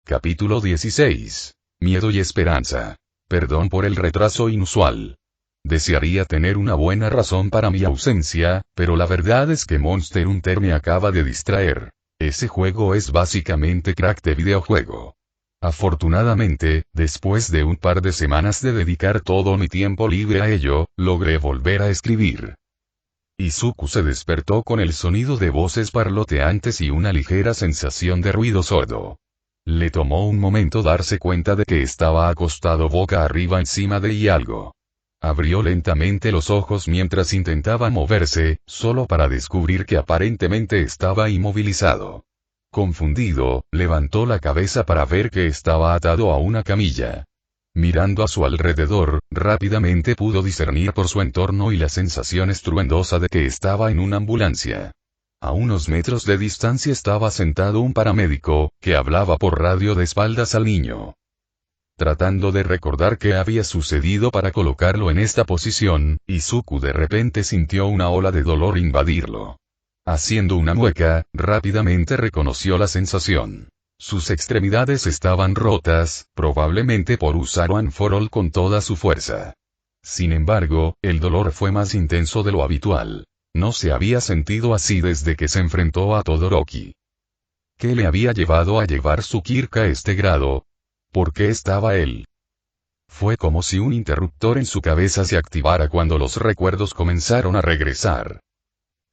Capítulo 16. Miedo y esperanza. Perdón por el retraso inusual. Desearía tener una buena razón para mi ausencia, pero la verdad es que Monster Hunter me acaba de distraer. Ese juego es básicamente crack de videojuego. Afortunadamente, después de un par de semanas de dedicar todo mi tiempo libre a ello, logré volver a escribir. Izuku se despertó con el sonido de voces parloteantes y una ligera sensación de ruido sordo. Le tomó un momento darse cuenta de que estaba acostado boca arriba encima de algo. Abrió lentamente los ojos mientras intentaba moverse, solo para descubrir que aparentemente estaba inmovilizado. Confundido, levantó la cabeza para ver que estaba atado a una camilla. Mirando a su alrededor, rápidamente pudo discernir por su entorno y la sensación estruendosa de que estaba en una ambulancia. A unos metros de distancia estaba sentado un paramédico, que hablaba por radio de espaldas al niño. Tratando de recordar qué había sucedido para colocarlo en esta posición, Izuku de repente sintió una ola de dolor invadirlo. Haciendo una mueca, rápidamente reconoció la sensación. Sus extremidades estaban rotas, probablemente por usar One for All con toda su fuerza. Sin embargo, el dolor fue más intenso de lo habitual. No se había sentido así desde que se enfrentó a Todoroki. ¿Qué le había llevado a llevar su Kirk a este grado? ¿Por qué estaba él? Fue como si un interruptor en su cabeza se activara cuando los recuerdos comenzaron a regresar.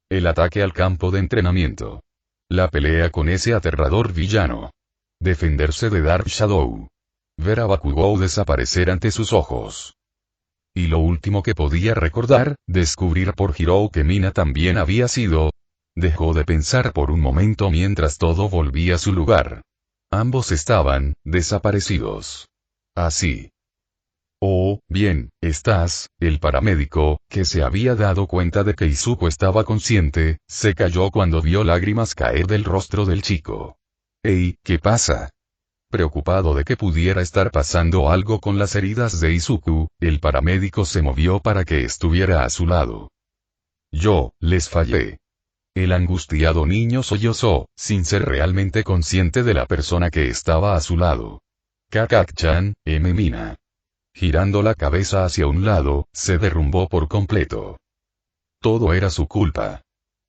El ataque al campo de entrenamiento. La pelea con ese aterrador villano. Defenderse de Dark Shadow. Ver a Bakugou desaparecer ante sus ojos. Y lo último que podía recordar, descubrir por Hirou que Mina también había sido. Dejó de pensar por un momento mientras todo volvía a su lugar. Ambos estaban desaparecidos. Así. Oh, bien, estás, el paramédico, que se había dado cuenta de que Izuku estaba consciente, se calló cuando vio lágrimas caer del rostro del chico. «Hey, ¿qué pasa?» Preocupado de que pudiera estar pasando algo con las heridas de Izuku, el paramédico se movió para que estuviera a su lado. «Yo, les fallé». El angustiado niño sollozó, sin ser realmente consciente de la persona que estaba a su lado. «Kakak-chan, Mina». Girando la cabeza hacia un lado, se derrumbó por completo. Todo era su culpa.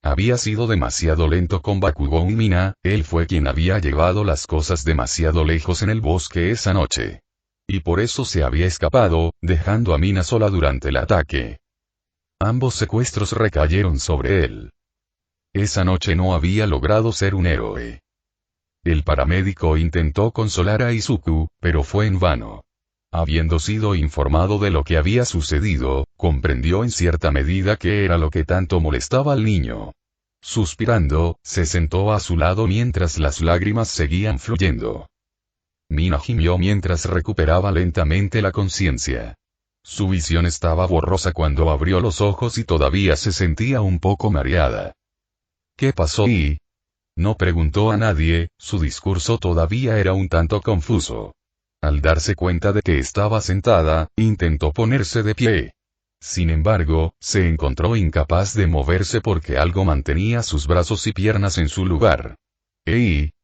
Había sido demasiado lento con Bakugou y Mina, él fue quien había llevado las cosas demasiado lejos en el bosque esa noche. Y por eso se había escapado, dejando a Mina sola durante el ataque. Ambos secuestros recayeron sobre él. Esa noche no había logrado ser un héroe. El paramédico intentó consolar a Izuku, pero fue en vano. Habiendo sido informado de lo que había sucedido, comprendió en cierta medida qué era lo que tanto molestaba al niño. Suspirando, se sentó a su lado mientras las lágrimas seguían fluyendo. Mina gimió mientras recuperaba lentamente la conciencia. Su visión estaba borrosa cuando abrió los ojos y todavía se sentía un poco mareada. ¿Qué pasó? No preguntó a nadie, su discurso todavía era un tanto confuso. Al darse cuenta de que estaba sentada, intentó ponerse de pie. Sin embargo, se encontró incapaz de moverse porque algo mantenía sus brazos y piernas en su lugar. ¡Ey!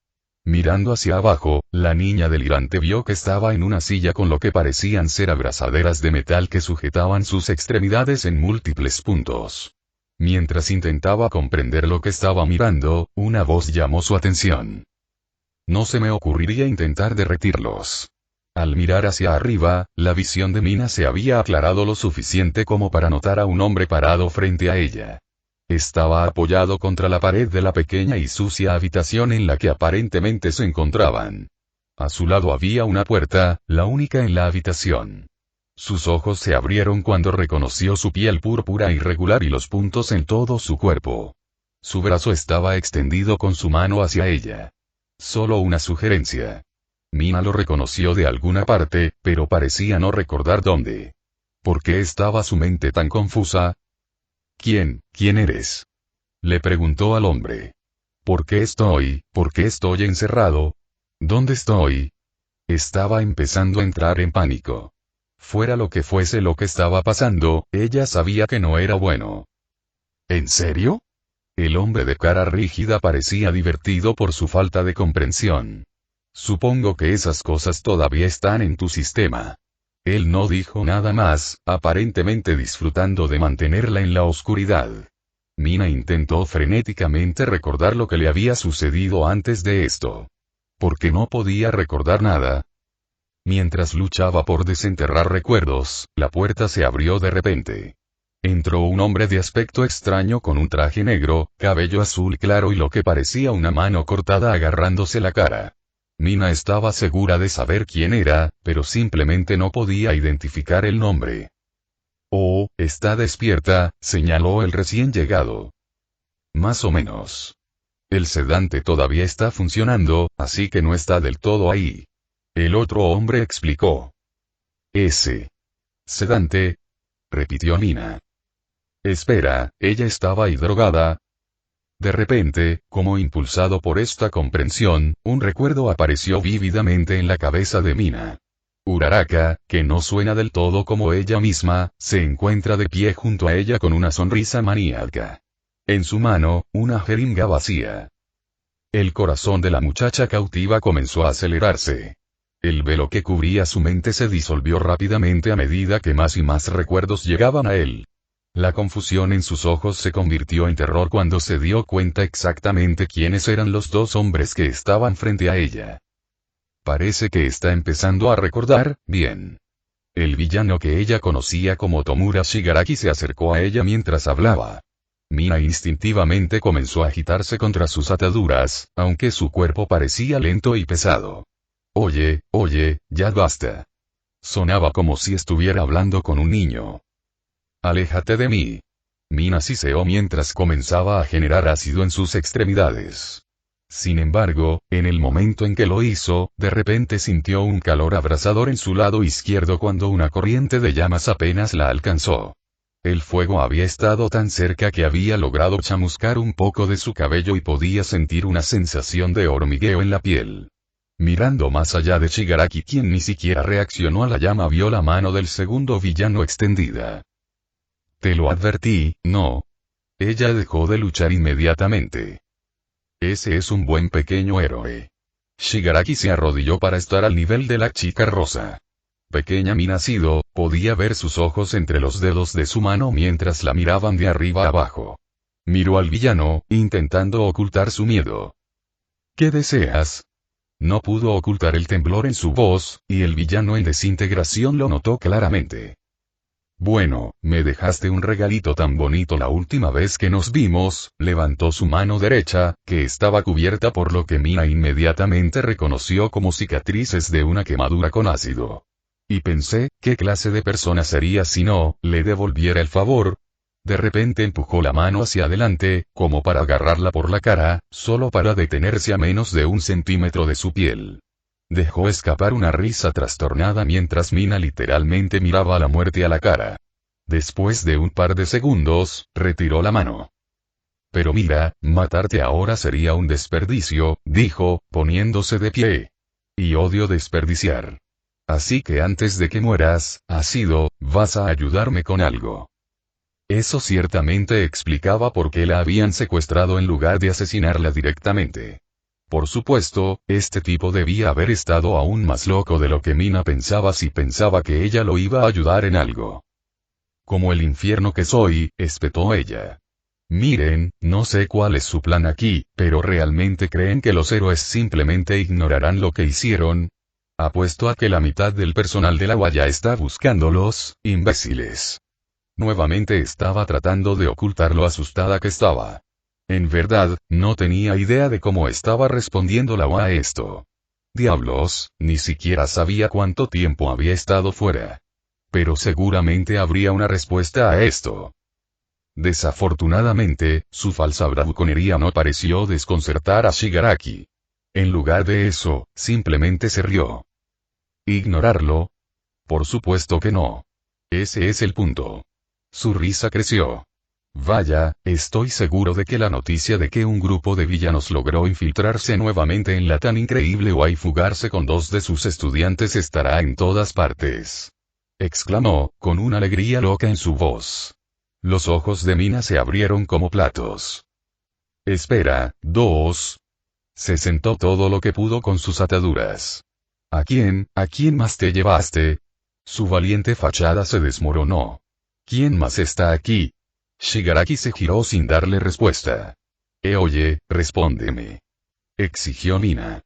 Mirando hacia abajo, la niña delirante vio que estaba en una silla con lo que parecían ser abrazaderas de metal que sujetaban sus extremidades en múltiples puntos. Mientras intentaba comprender lo que estaba mirando, una voz llamó su atención. No se me ocurriría intentar derretirlos. Al mirar hacia arriba, la visión de Mina se había aclarado lo suficiente como para notar a un hombre parado frente a ella. Estaba apoyado contra la pared de la pequeña y sucia habitación en la que aparentemente se encontraban. A su lado había una puerta, la única en la habitación. Sus ojos se abrieron cuando reconoció su piel púrpura irregular y los puntos en todo su cuerpo. Su brazo estaba extendido con su mano hacia ella. Solo una sugerencia. Mina lo reconoció de alguna parte, pero parecía no recordar dónde. ¿Por qué estaba su mente tan confusa? ¿Quién eres? Le preguntó al hombre. ¿Por qué estoy encerrado? ¿Dónde estoy? Estaba empezando a entrar en pánico. Fuera lo que fuese lo que estaba pasando, ella sabía que no era bueno. ¿En serio? El hombre de cara rígida parecía divertido por su falta de comprensión. Supongo que esas cosas todavía están en tu sistema. Él no dijo nada más, aparentemente disfrutando de mantenerla en la oscuridad. Mina intentó frenéticamente recordar lo que le había sucedido antes de esto. Porque no podía recordar nada. Mientras luchaba por desenterrar recuerdos, la puerta se abrió de repente. Entró un hombre de aspecto extraño con un traje negro, cabello azul claro y lo que parecía una mano cortada agarrándose la cara. Mina estaba segura de saber quién era, pero simplemente no podía identificar el nombre. Oh, está despierta, señaló el recién llegado. Más o menos. El sedante todavía está funcionando, así que no está del todo ahí. El otro hombre explicó. Ese sedante, repitió Mina. Espera, ¿ella estaba ahí drogada? De repente, como impulsado por esta comprensión, un recuerdo apareció vívidamente en la cabeza de Mina. Uraraka, que no suena del todo como ella misma, se encuentra de pie junto a ella con una sonrisa maníaca. En su mano, una jeringa vacía. El corazón de la muchacha cautiva comenzó a acelerarse. El velo que cubría su mente se disolvió rápidamente a medida que más y más recuerdos llegaban a él. La confusión en sus ojos se convirtió en terror cuando se dio cuenta exactamente quiénes eran los dos hombres que estaban frente a ella. Parece que está empezando a recordar, bien. El villano que ella conocía como Tomura Shigaraki se acercó a ella mientras hablaba. Mina instintivamente comenzó a agitarse contra sus ataduras, aunque su cuerpo parecía lento y pesado. Oye, ya basta. Sonaba como si estuviera hablando con un niño. Aléjate de mí. Mina siseó mientras comenzaba a generar ácido en sus extremidades. Sin embargo, en el momento en que lo hizo, de repente sintió un calor abrasador en su lado izquierdo cuando una corriente de llamas apenas la alcanzó. El fuego había estado tan cerca que había logrado chamuscar un poco de su cabello y podía sentir una sensación de hormigueo en la piel. Mirando más allá de Shigaraki, quien ni siquiera reaccionó a la llama, vio la mano del segundo villano extendida. Te lo advertí, ¿no? Ella dejó de luchar inmediatamente. Ese es un buen pequeño héroe. Shigaraki se arrodilló para estar al nivel de la chica rosa. Pequeña Mina Sido, podía ver sus ojos entre los dedos de su mano mientras la miraban de arriba abajo. Miró al villano, intentando ocultar su miedo. ¿Qué deseas? No pudo ocultar el temblor en su voz, y el villano en desintegración lo notó claramente. Bueno, me dejaste un regalito tan bonito la última vez que nos vimos, levantó su mano derecha, que estaba cubierta por lo que Mina inmediatamente reconoció como cicatrices de una quemadura con ácido. Y pensé, ¿qué clase de persona sería si no le devolviera el favor? De repente empujó la mano hacia adelante, como para agarrarla por la cara, solo para detenerse a menos de 1 centímetro de su piel. Dejó escapar una risa trastornada mientras Mina literalmente miraba a la muerte a la cara. Después de un par de segundos, retiró la mano. Pero mira, matarte ahora sería un desperdicio, dijo, poniéndose de pie. Y odio desperdiciar. Así que antes de que mueras, vas a ayudarme con algo. Eso ciertamente explicaba por qué la habían secuestrado en lugar de asesinarla directamente. Por supuesto, este tipo debía haber estado aún más loco de lo que Mina pensaba si pensaba que ella lo iba a ayudar en algo. Como el infierno que soy, espetó ella. Miren, no sé cuál es su plan aquí, pero ¿realmente creen que los héroes simplemente ignorarán lo que hicieron? Apuesto a que la mitad del personal de la Guaya está buscándolos, imbéciles. Nuevamente estaba tratando de ocultar lo asustada que estaba. En verdad, no tenía idea de cómo estaba respondiendo la UA a esto. Diablos, ni siquiera sabía cuánto tiempo había estado fuera. Pero seguramente habría una respuesta a esto. Desafortunadamente, su falsa bravuconería no pareció desconcertar a Shigaraki. En lugar de eso, simplemente se rió. ¿Ignorarlo? Por supuesto que no. Ese es el punto. Su risa creció. Vaya, estoy seguro de que la noticia de que un grupo de villanos logró infiltrarse nuevamente en la tan increíble UA y fugarse con 2 de sus estudiantes estará en todas partes. Exclamó, con una alegría loca en su voz. Los ojos de Mina se abrieron como platos. Espera, 2. Se sentó todo lo que pudo con sus ataduras. ¿A quién más te llevaste? Su valiente fachada se desmoronó. ¿Quién más está aquí? Shigaraki se giró sin darle respuesta. Oye, respóndeme. Exigió Mina.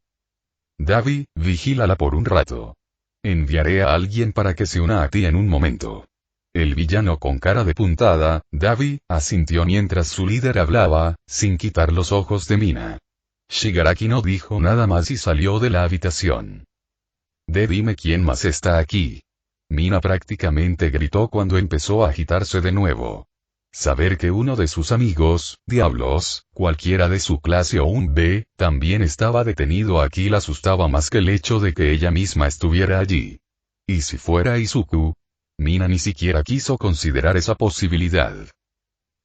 Davi, vigílala por un rato. Enviaré a alguien para que se una a ti en un momento. El villano con cara de puntada, Davi, asintió mientras su líder hablaba, sin quitar los ojos de Mina. Shigaraki no dijo nada más y salió de la habitación. Dime quién más está aquí. Mina prácticamente gritó cuando empezó a agitarse de nuevo. Saber que uno de sus amigos, diablos, cualquiera de su clase o un B, también estaba detenido aquí la asustaba más que el hecho de que ella misma estuviera allí. ¿Y si fuera Izuku? Mina ni siquiera quiso considerar esa posibilidad.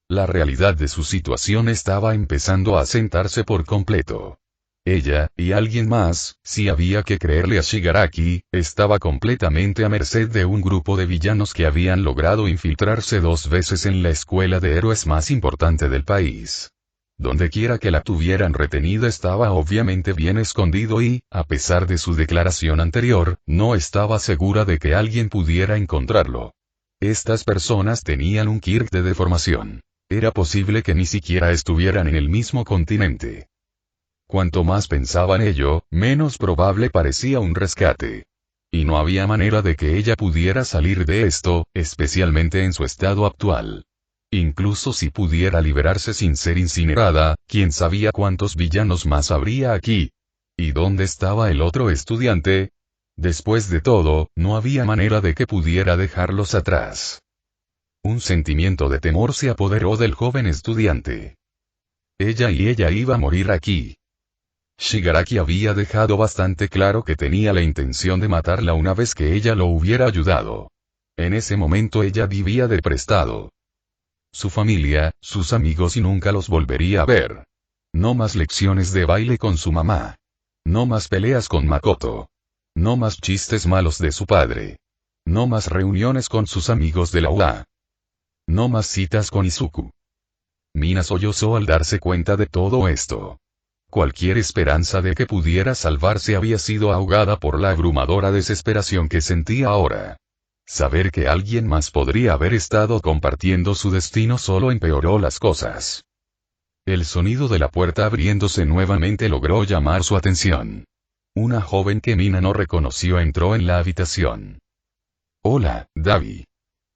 La realidad de su situación estaba empezando a asentarse por completo. Ella, y alguien más, si había que creerle a Shigaraki, estaba completamente a merced de un grupo de villanos que habían logrado infiltrarse 2 veces en la escuela de héroes más importante del país. Dondequiera que la tuvieran retenida estaba obviamente bien escondido y, a pesar de su declaración anterior, no estaba segura de que alguien pudiera encontrarlo. Estas personas tenían un quirk de deformación. Era posible que ni siquiera estuvieran en el mismo continente. Cuanto más pensaba en ello, menos probable parecía un rescate. Y no había manera de que ella pudiera salir de esto, especialmente en su estado actual. Incluso si pudiera liberarse sin ser incinerada, quién sabía cuántos villanos más habría aquí. ¿Y dónde estaba el otro estudiante? Después de todo, no había manera de que pudiera dejarlos atrás. Un sentimiento de temor se apoderó del joven estudiante. Ella iba a morir aquí. Shigaraki había dejado bastante claro que tenía la intención de matarla una vez que ella lo hubiera ayudado. En ese momento ella vivía de prestado. Su familia, sus amigos y nunca los volvería a ver. No más lecciones de baile con su mamá. No más peleas con Makoto. No más chistes malos de su padre. No más reuniones con sus amigos de la UA. No más citas con Izuku. Mina sollozó al darse cuenta de todo esto. Cualquier esperanza de que pudiera salvarse había sido ahogada por la abrumadora desesperación que sentía ahora. Saber que alguien más podría haber estado compartiendo su destino solo empeoró las cosas. El sonido de la puerta abriéndose nuevamente logró llamar su atención. Una joven que Mina no reconoció entró en la habitación. Hola, Davi.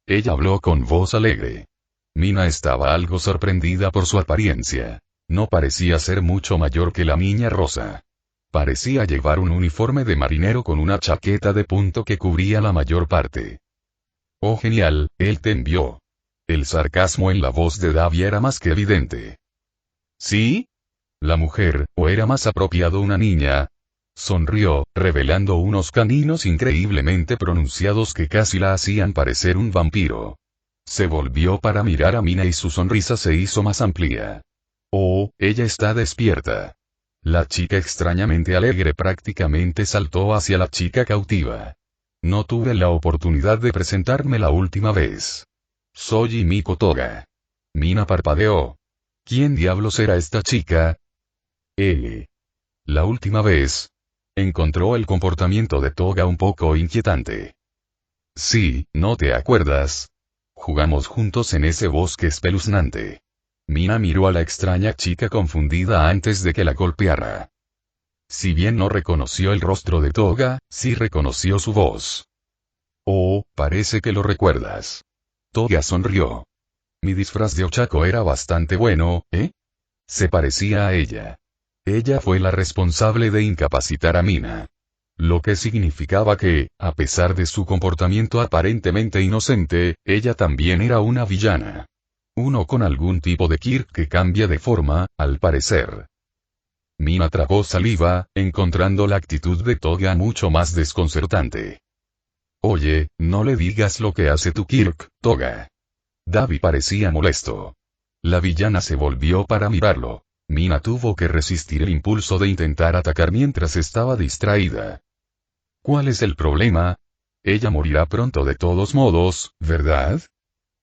Ella habló con voz alegre. Mina estaba algo sorprendida por su apariencia. No parecía ser mucho mayor que la niña rosa. Parecía llevar un uniforme de marinero con una chaqueta de punto que cubría la mayor parte. Oh genial, él te envió. El sarcasmo en la voz de Davi era más que evidente. ¿Sí? La mujer, o era más apropiado una niña, sonrió, revelando unos caninos increíblemente pronunciados que casi la hacían parecer un vampiro. Se volvió para mirar a Mina y su sonrisa se hizo más amplia. Oh, ella está despierta. La chica extrañamente alegre prácticamente saltó hacia la chica cautiva. No tuve la oportunidad de presentarme la última vez. Soy Himiko Toga. Mina parpadeó. ¿Quién diablos era esta chica? La última vez. Encontró el comportamiento de Toga un poco inquietante. Sí, ¿no te acuerdas? Jugamos juntos en ese bosque espeluznante. Mina miró a la extraña chica confundida antes de que la golpeara. Si bien no reconoció el rostro de Toga, sí reconoció su voz. Oh, parece que lo recuerdas. Toga sonrió. Mi disfraz de Ochako era bastante bueno, ¿eh? Se parecía a ella. Ella fue la responsable de incapacitar a Mina. Lo que significaba que, a pesar de su comportamiento aparentemente inocente, ella también era una villana. Uno con algún tipo de quirk que cambia de forma, al parecer. Mina tragó saliva, encontrando la actitud de Toga mucho más desconcertante. Oye, no le digas lo que hace tu quirk, Toga. Davi parecía molesto. La villana se volvió para mirarlo. Mina tuvo que resistir el impulso de intentar atacar mientras estaba distraída. ¿Cuál es el problema? Ella morirá pronto de todos modos, ¿verdad?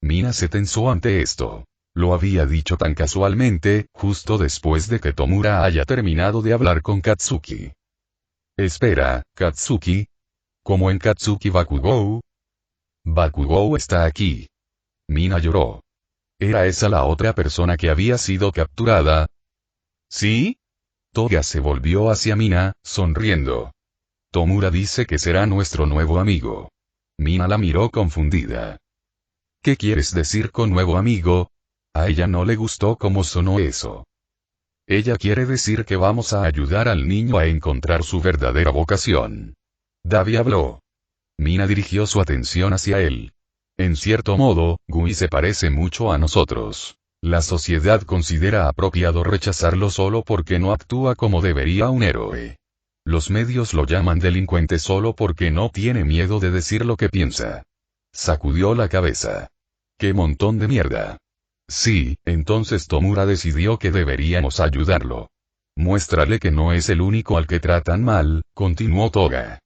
Mina se tensó ante esto. Lo había dicho tan casualmente, justo después de que Tomura haya terminado de hablar con Katsuki. Espera, Katsuki. ¿Cómo en Katsuki Bakugou? Bakugou está aquí. Mina lloró. ¿Era esa la otra persona que había sido capturada? ¿Sí? Toga se volvió hacia Mina, sonriendo. Tomura dice que será nuestro nuevo amigo. Mina la miró confundida. ¿Qué quieres decir con nuevo amigo? A ella no le gustó cómo sonó eso. Ella quiere decir que vamos a ayudar al niño a encontrar su verdadera vocación. Davi habló. Mina dirigió su atención hacia él. En cierto modo, Gui se parece mucho a nosotros. La sociedad considera apropiado rechazarlo solo porque no actúa como debería un héroe. Los medios lo llaman delincuente solo porque no tiene miedo de decir lo que piensa. Sacudió la cabeza. ¡Qué montón de mierda! Sí, entonces Tomura decidió que deberíamos ayudarlo. Muéstrale que no es el único al que tratan mal, continuó Toga.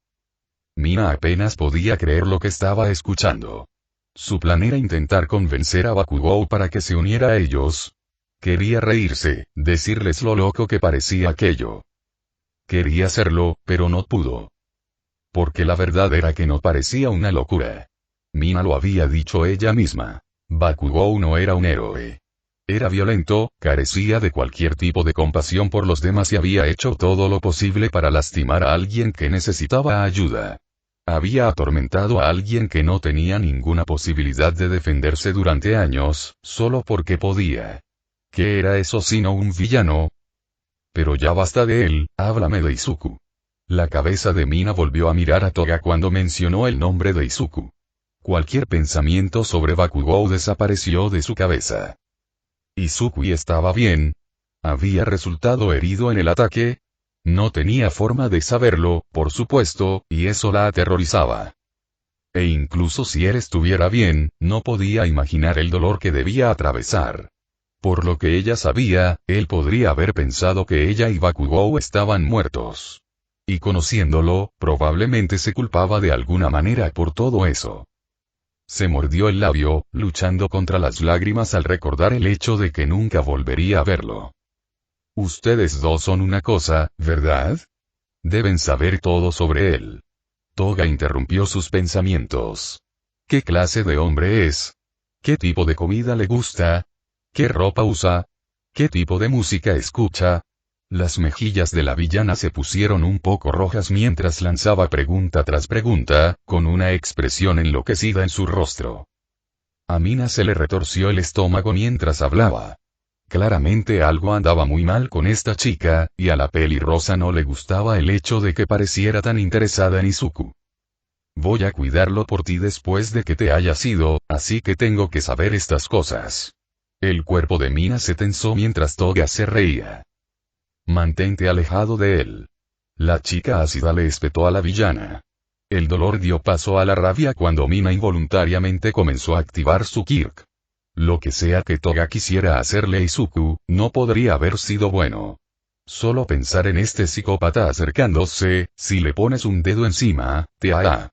Mina apenas podía creer lo que estaba escuchando. Su plan era intentar convencer a Bakugou para que se uniera a ellos. Quería reírse, decirles lo loco que parecía aquello. Quería hacerlo, pero no pudo. Porque la verdad era que no parecía una locura. Mina lo había dicho ella misma. Bakugou no era un héroe. Era violento, carecía de cualquier tipo de compasión por los demás y había hecho todo lo posible para lastimar a alguien que necesitaba ayuda. Había atormentado a alguien que no tenía ninguna posibilidad de defenderse durante años, solo porque podía. ¿Qué era eso sino un villano? Pero ya basta de él, háblame de Izuku. La cabeza de Mina volvió a mirar a Toga cuando mencionó el nombre de Izuku. Cualquier pensamiento sobre Bakugou desapareció de su cabeza. ¿Izuku estaba bien? ¿Había resultado herido en el ataque? No tenía forma de saberlo, por supuesto, y eso la aterrorizaba. E incluso si él estuviera bien, no podía imaginar el dolor que debía atravesar. Por lo que ella sabía, él podría haber pensado que ella y Bakugou estaban muertos. Y conociéndolo, probablemente se culpaba de alguna manera por todo eso. Se mordió el labio, luchando contra las lágrimas al recordar el hecho de que nunca volvería a verlo. Ustedes dos son una cosa, ¿verdad? Deben saber todo sobre él. Toga interrumpió sus pensamientos. ¿Qué clase de hombre es? ¿Qué tipo de comida le gusta? ¿Qué ropa usa? ¿Qué tipo de música escucha? Las mejillas de la villana se pusieron un poco rojas mientras lanzaba pregunta tras pregunta, con una expresión enloquecida en su rostro. A Mina se le retorció el estómago mientras hablaba. Claramente algo andaba muy mal con esta chica, y a la pelirrosa no le gustaba el hecho de que pareciera tan interesada en Izuku. Voy a cuidarlo por ti después de que te hayas ido, así que tengo que saber estas cosas. El cuerpo de Mina se tensó mientras Toga se reía. Mantente alejado de él. La chica ácida le espetó a la villana. El dolor dio paso a la rabia cuando Mina involuntariamente comenzó a activar su Kirk. Lo que sea que Toga quisiera hacerle a Izuku, no podría haber sido bueno. Solo pensar en este psicópata acercándose, si le pones un dedo encima, te hará.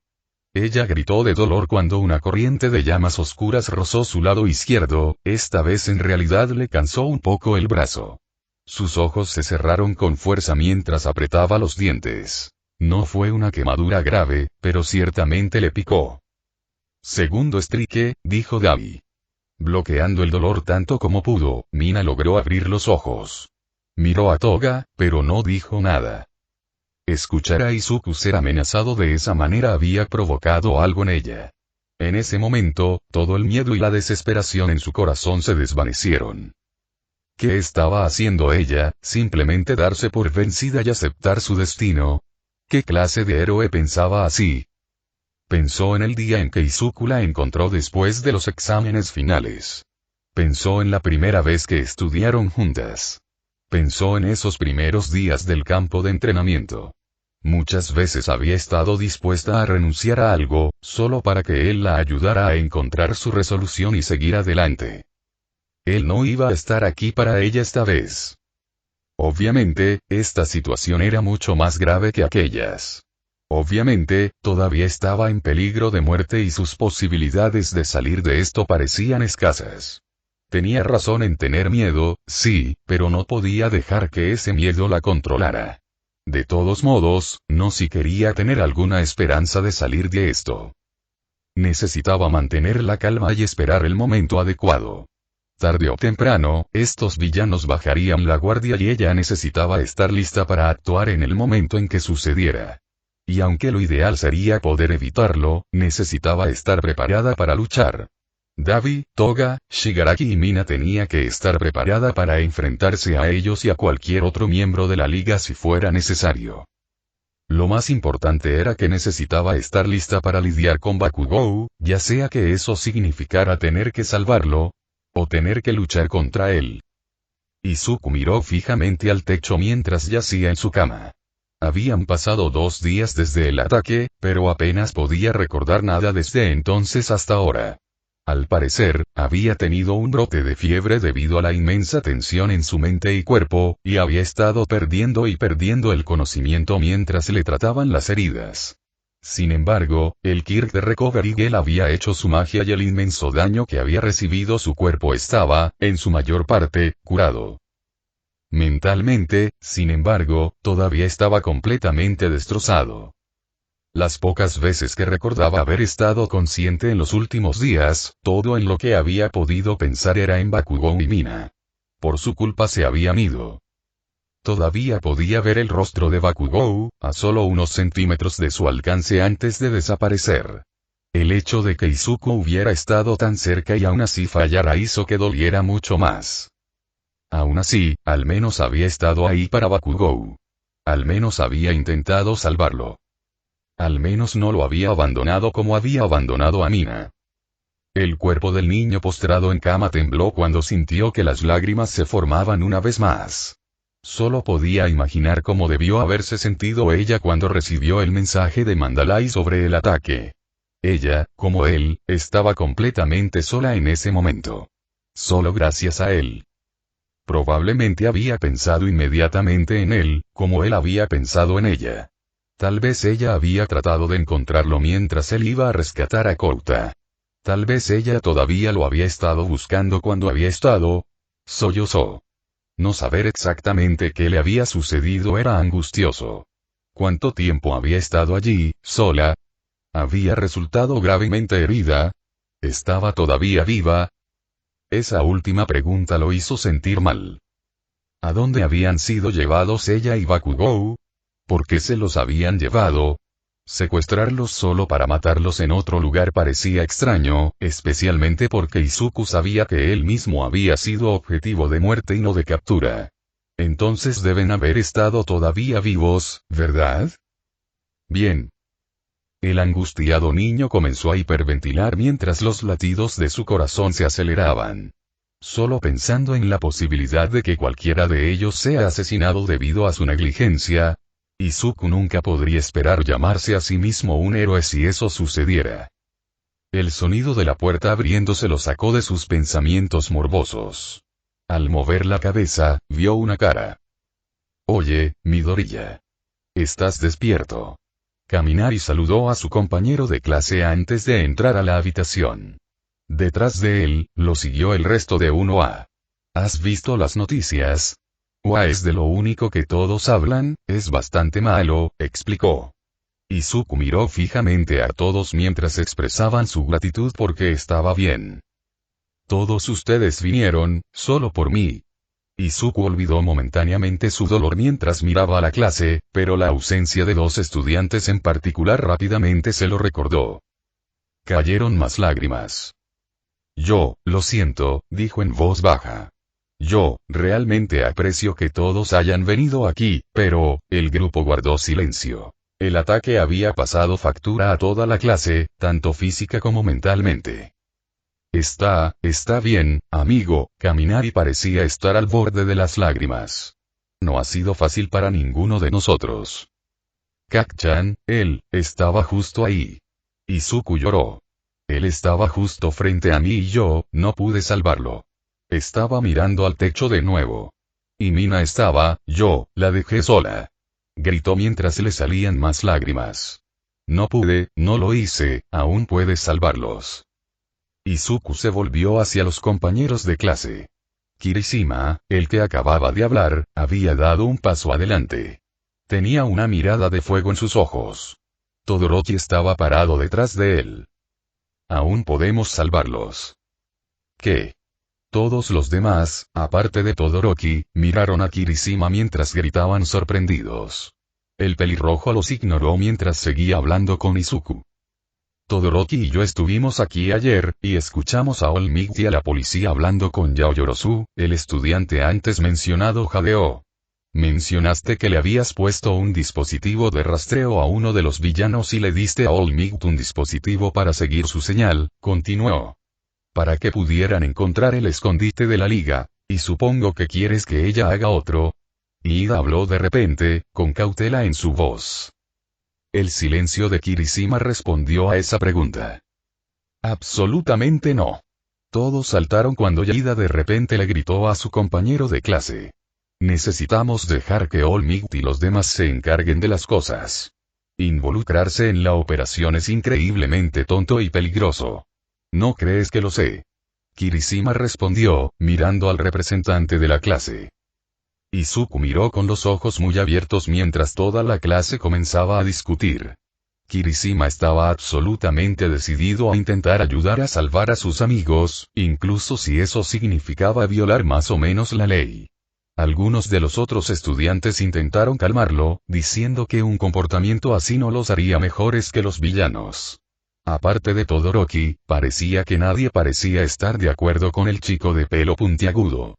Ella gritó de dolor cuando una corriente de llamas oscuras rozó su lado izquierdo, esta vez en realidad le cansó un poco el brazo. Sus ojos se cerraron con fuerza mientras apretaba los dientes. No fue una quemadura grave, pero ciertamente le picó. Segundo strike, dijo Davi. Bloqueando el dolor tanto como pudo, Mina logró abrir los ojos. Miró a Toga, pero no dijo nada. Escuchar a Izuku ser amenazado de esa manera había provocado algo en ella. En ese momento, todo el miedo y la desesperación en su corazón se desvanecieron. ¿Qué estaba haciendo ella? ¿Simplemente darse por vencida y aceptar su destino? ¿Qué clase de héroe pensaba así? Pensó en el día en que Izuku la encontró después de los exámenes finales. Pensó en la primera vez que estudiaron juntas. Pensó en esos primeros días del campo de entrenamiento. Muchas veces había estado dispuesta a renunciar a algo, solo para que él la ayudara a encontrar su resolución y seguir adelante. Él no iba a estar aquí para ella esta vez. Obviamente, esta situación era mucho más grave que aquellas. Obviamente, todavía estaba en peligro de muerte y sus posibilidades de salir de esto parecían escasas. Tenía razón en tener miedo, sí, pero no podía dejar que ese miedo la controlara. De todos modos, no si quería tener alguna esperanza de salir de esto. Necesitaba mantener la calma y esperar el momento adecuado. Tarde o temprano, estos villanos bajarían la guardia y ella necesitaba estar lista para actuar en el momento en que sucediera. Y aunque lo ideal sería poder evitarlo, necesitaba estar preparada para luchar. Dabi, Toga, Shigaraki y Mina tenía que estar preparada para enfrentarse a ellos y a cualquier otro miembro de la liga si fuera necesario. Lo más importante era que necesitaba estar lista para lidiar con Bakugou, ya sea que eso significara tener que salvarlo, o tener que luchar contra él. Izuku miró fijamente al techo mientras yacía en su cama. Habían pasado 2 días desde el ataque, pero apenas podía recordar nada desde entonces hasta ahora. Al parecer, había tenido un brote de fiebre debido a la inmensa tensión en su mente y cuerpo, y había estado perdiendo el conocimiento mientras le trataban las heridas. Sin embargo, el Kirk de Recovery Gel había hecho su magia y el inmenso daño que había recibido su cuerpo estaba, en su mayor parte, curado. Mentalmente, sin embargo, todavía estaba completamente destrozado. Las pocas veces que recordaba haber estado consciente en los últimos días, todo en lo que había podido pensar era en Bakugou y Mina. Por su culpa se habían ido. Todavía podía ver el rostro de Bakugou, a solo unos centímetros de su alcance antes de desaparecer. El hecho de que Izuku hubiera estado tan cerca y aún así fallara hizo que doliera mucho más. Aún así, al menos había estado ahí para Bakugou. Al menos había intentado salvarlo. Al menos no lo había abandonado como había abandonado a Mina. El cuerpo del niño postrado en cama tembló cuando sintió que las lágrimas se formaban una vez más. Solo podía imaginar cómo debió haberse sentido ella cuando recibió el mensaje de Mandalay sobre el ataque. Ella, como él, estaba completamente sola en ese momento. Solo gracias a él. Probablemente había pensado inmediatamente en él, como él había pensado en ella. Tal vez ella había tratado de encontrarlo mientras él iba a rescatar a Kouta. Tal vez ella todavía lo había estado buscando cuando había estado. Sollozó. No saber exactamente qué le había sucedido era angustioso. ¿Cuánto tiempo había estado allí, sola? ¿Había resultado gravemente herida? ¿Estaba todavía viva? Esa última pregunta lo hizo sentir mal. ¿A dónde habían sido llevados ella y Bakugou? ¿Por qué se los habían llevado? Secuestrarlos solo para matarlos en otro lugar parecía extraño, especialmente porque Izuku sabía que él mismo había sido objetivo de muerte y no de captura. Entonces deben haber estado todavía vivos, ¿verdad? Bien. El angustiado niño comenzó a hiperventilar mientras los latidos de su corazón se aceleraban. Solo pensando en la posibilidad de que cualquiera de ellos sea asesinado debido a su negligencia, Izuku nunca podría esperar llamarse a sí mismo un héroe si eso sucediera. El sonido de la puerta abriéndose lo sacó de sus pensamientos morbosos. Al mover la cabeza, vio una cara. Oye, Midoriya. ¿Estás despierto? Kaminari saludó a su compañero de clase antes de entrar a la habitación. Detrás de él, lo siguió el resto de 1A. ¿Has visto las noticias? Es de lo único que todos hablan, es bastante malo, explicó. Izuku miró fijamente a todos mientras expresaban su gratitud porque estaba bien. Todos ustedes vinieron, solo por mí. Izuku olvidó momentáneamente su dolor mientras miraba a la clase, pero la ausencia de 2 estudiantes en particular rápidamente se lo recordó. Cayeron más lágrimas. Yo, lo siento, dijo en voz baja. Yo, realmente aprecio que todos hayan venido aquí, pero, el grupo guardó silencio. El ataque había pasado factura a toda la clase, tanto física como mentalmente. Está bien, amigo, Kaminari parecía estar al borde de las lágrimas. No ha sido fácil para ninguno de nosotros. Kak-chan, él, estaba justo ahí. Izuku lloró. Él estaba justo frente a mí y yo, no pude salvarlo. Estaba mirando al techo de nuevo. Y Mina yo, la dejé sola. Gritó mientras le salían más lágrimas. No pude, no lo hice, aún puedes salvarlos. Izuku se volvió hacia los compañeros de clase. Kirishima, el que acababa de hablar, había dado un paso adelante. Tenía una mirada de fuego en sus ojos. Todoroki estaba parado detrás de él. Aún podemos salvarlos. ¿Qué? Todos los demás, aparte de Todoroki, miraron a Kirishima mientras gritaban sorprendidos. El pelirrojo los ignoró mientras seguía hablando con Izuku. Todoroki y yo estuvimos aquí ayer, y escuchamos a All Might y a la policía hablando con Yaoyorozu, el estudiante antes mencionado Hageo. Mencionaste que le habías puesto un dispositivo de rastreo a uno de los villanos y le diste a All Might un dispositivo para seguir su señal, continuó. Para que pudieran encontrar el escondite de la liga, y supongo que quieres que ella haga otro. Ida habló de repente, con cautela en su voz. El silencio de Kirishima respondió a esa pregunta. Absolutamente no. Todos saltaron cuando Ida de repente le gritó a su compañero de clase. Necesitamos dejar que All Might y los demás se encarguen de las cosas. Involucrarse en la operación es increíblemente tonto y peligroso. ¿No crees que lo sé? Kirishima respondió, mirando al representante de la clase. Izuku miró con los ojos muy abiertos mientras toda la clase comenzaba a discutir. Kirishima estaba absolutamente decidido a intentar ayudar a salvar a sus amigos, incluso si eso significaba violar más o menos la ley. Algunos de los otros estudiantes intentaron calmarlo, diciendo que un comportamiento así no los haría mejores que los villanos. Aparte de Todoroki, parecía que nadie parecía estar de acuerdo con el chico de pelo puntiagudo.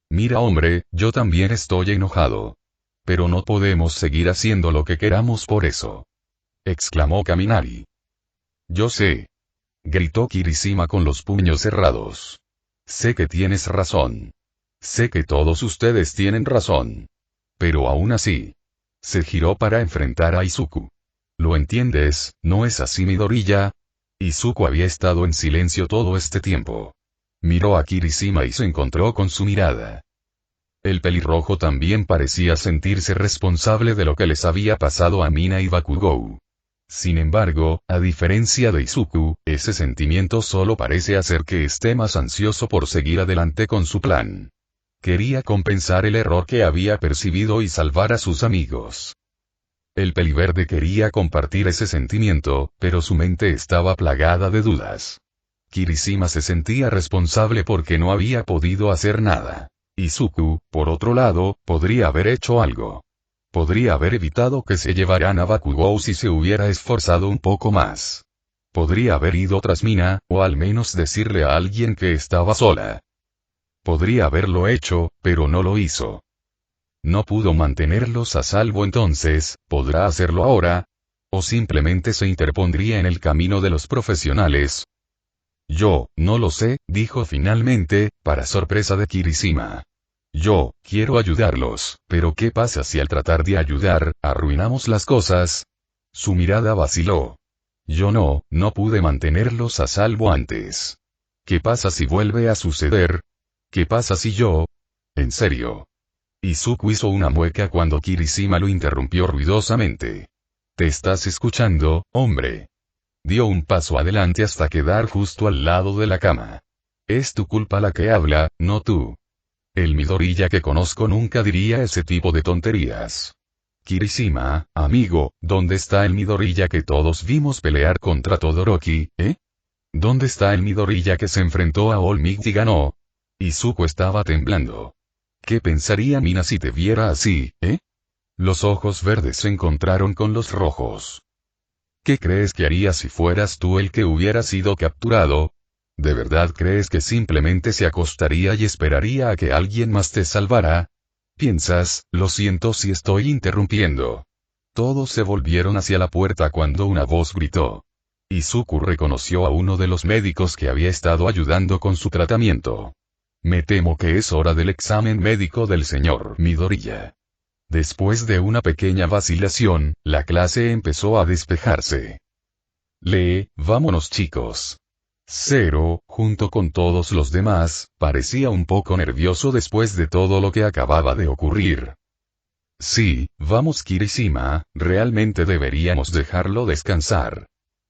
Mira hombre, yo también estoy enojado. Pero no podemos seguir haciendo lo que queramos por eso. Exclamó Kaminari. Yo sé. Gritó Kirishima con los puños cerrados. Sé que tienes razón. Sé que todos ustedes tienen razón. Pero aún así. Se giró para enfrentar a Izuku. ¿Lo entiendes, no es así Midoriya? Izuku había estado en silencio todo este tiempo. Miró a Kirishima y se encontró con su mirada. El pelirrojo también parecía sentirse responsable de lo que les había pasado a Mina y Bakugou. Sin embargo, a diferencia de Izuku, ese sentimiento solo parece hacer que esté más ansioso por seguir adelante con su plan. Quería compensar el error que había percibido y salvar a sus amigos. El peliverde quería compartir ese sentimiento, pero su mente estaba plagada de dudas. Kirishima se sentía responsable porque no había podido hacer nada. Izuku, por otro lado, podría haber hecho algo. Podría haber evitado que se llevaran a Bakugou si se hubiera esforzado un poco más. Podría haber ido tras Mina, o al menos decirle a alguien que estaba sola. Podría haberlo hecho, pero no lo hizo. No pudo mantenerlos a salvo entonces, ¿podrá hacerlo ahora? ¿O simplemente se interpondría en el camino de los profesionales? Yo, no lo sé, dijo finalmente, para sorpresa de Kirishima. Yo, quiero ayudarlos, pero ¿qué pasa si al tratar de ayudar, arruinamos las cosas? Su mirada vaciló. Yo no pude mantenerlos a salvo antes. ¿Qué pasa si vuelve a suceder? ¿Qué pasa si yo? En serio. Izuku hizo una mueca cuando Kirishima lo interrumpió ruidosamente. ¿Te estás escuchando, hombre? Dio un paso adelante hasta quedar justo al lado de la cama. Es tu culpa la que habla, no tú. El Midoriya que conozco nunca diría ese tipo de tonterías. Kirishima, amigo, ¿dónde está el Midoriya que todos vimos pelear contra Todoroki, ¿Dónde está el Midoriya que se enfrentó a All Might y ganó? Izuku estaba temblando. ¿Qué pensaría Mina si te viera así, Los ojos verdes se encontraron con los rojos. ¿Qué crees que haría si fueras tú el que hubiera sido capturado? ¿De verdad crees que simplemente se acostaría y esperaría a que alguien más te salvara? ¿Piensas, lo siento si estoy interrumpiendo? Todos se volvieron hacia la puerta cuando una voz gritó. Izuku reconoció a uno de los médicos que había estado ayudando con su tratamiento. Me temo que es hora del examen médico del señor Midoriya. Después de una pequeña vacilación, la clase empezó a despejarse. Vámonos chicos. Zero, junto con todos los demás, parecía un poco nervioso después de todo lo que acababa de ocurrir. Sí, vamos Kirishima, realmente deberíamos dejarlo descansar.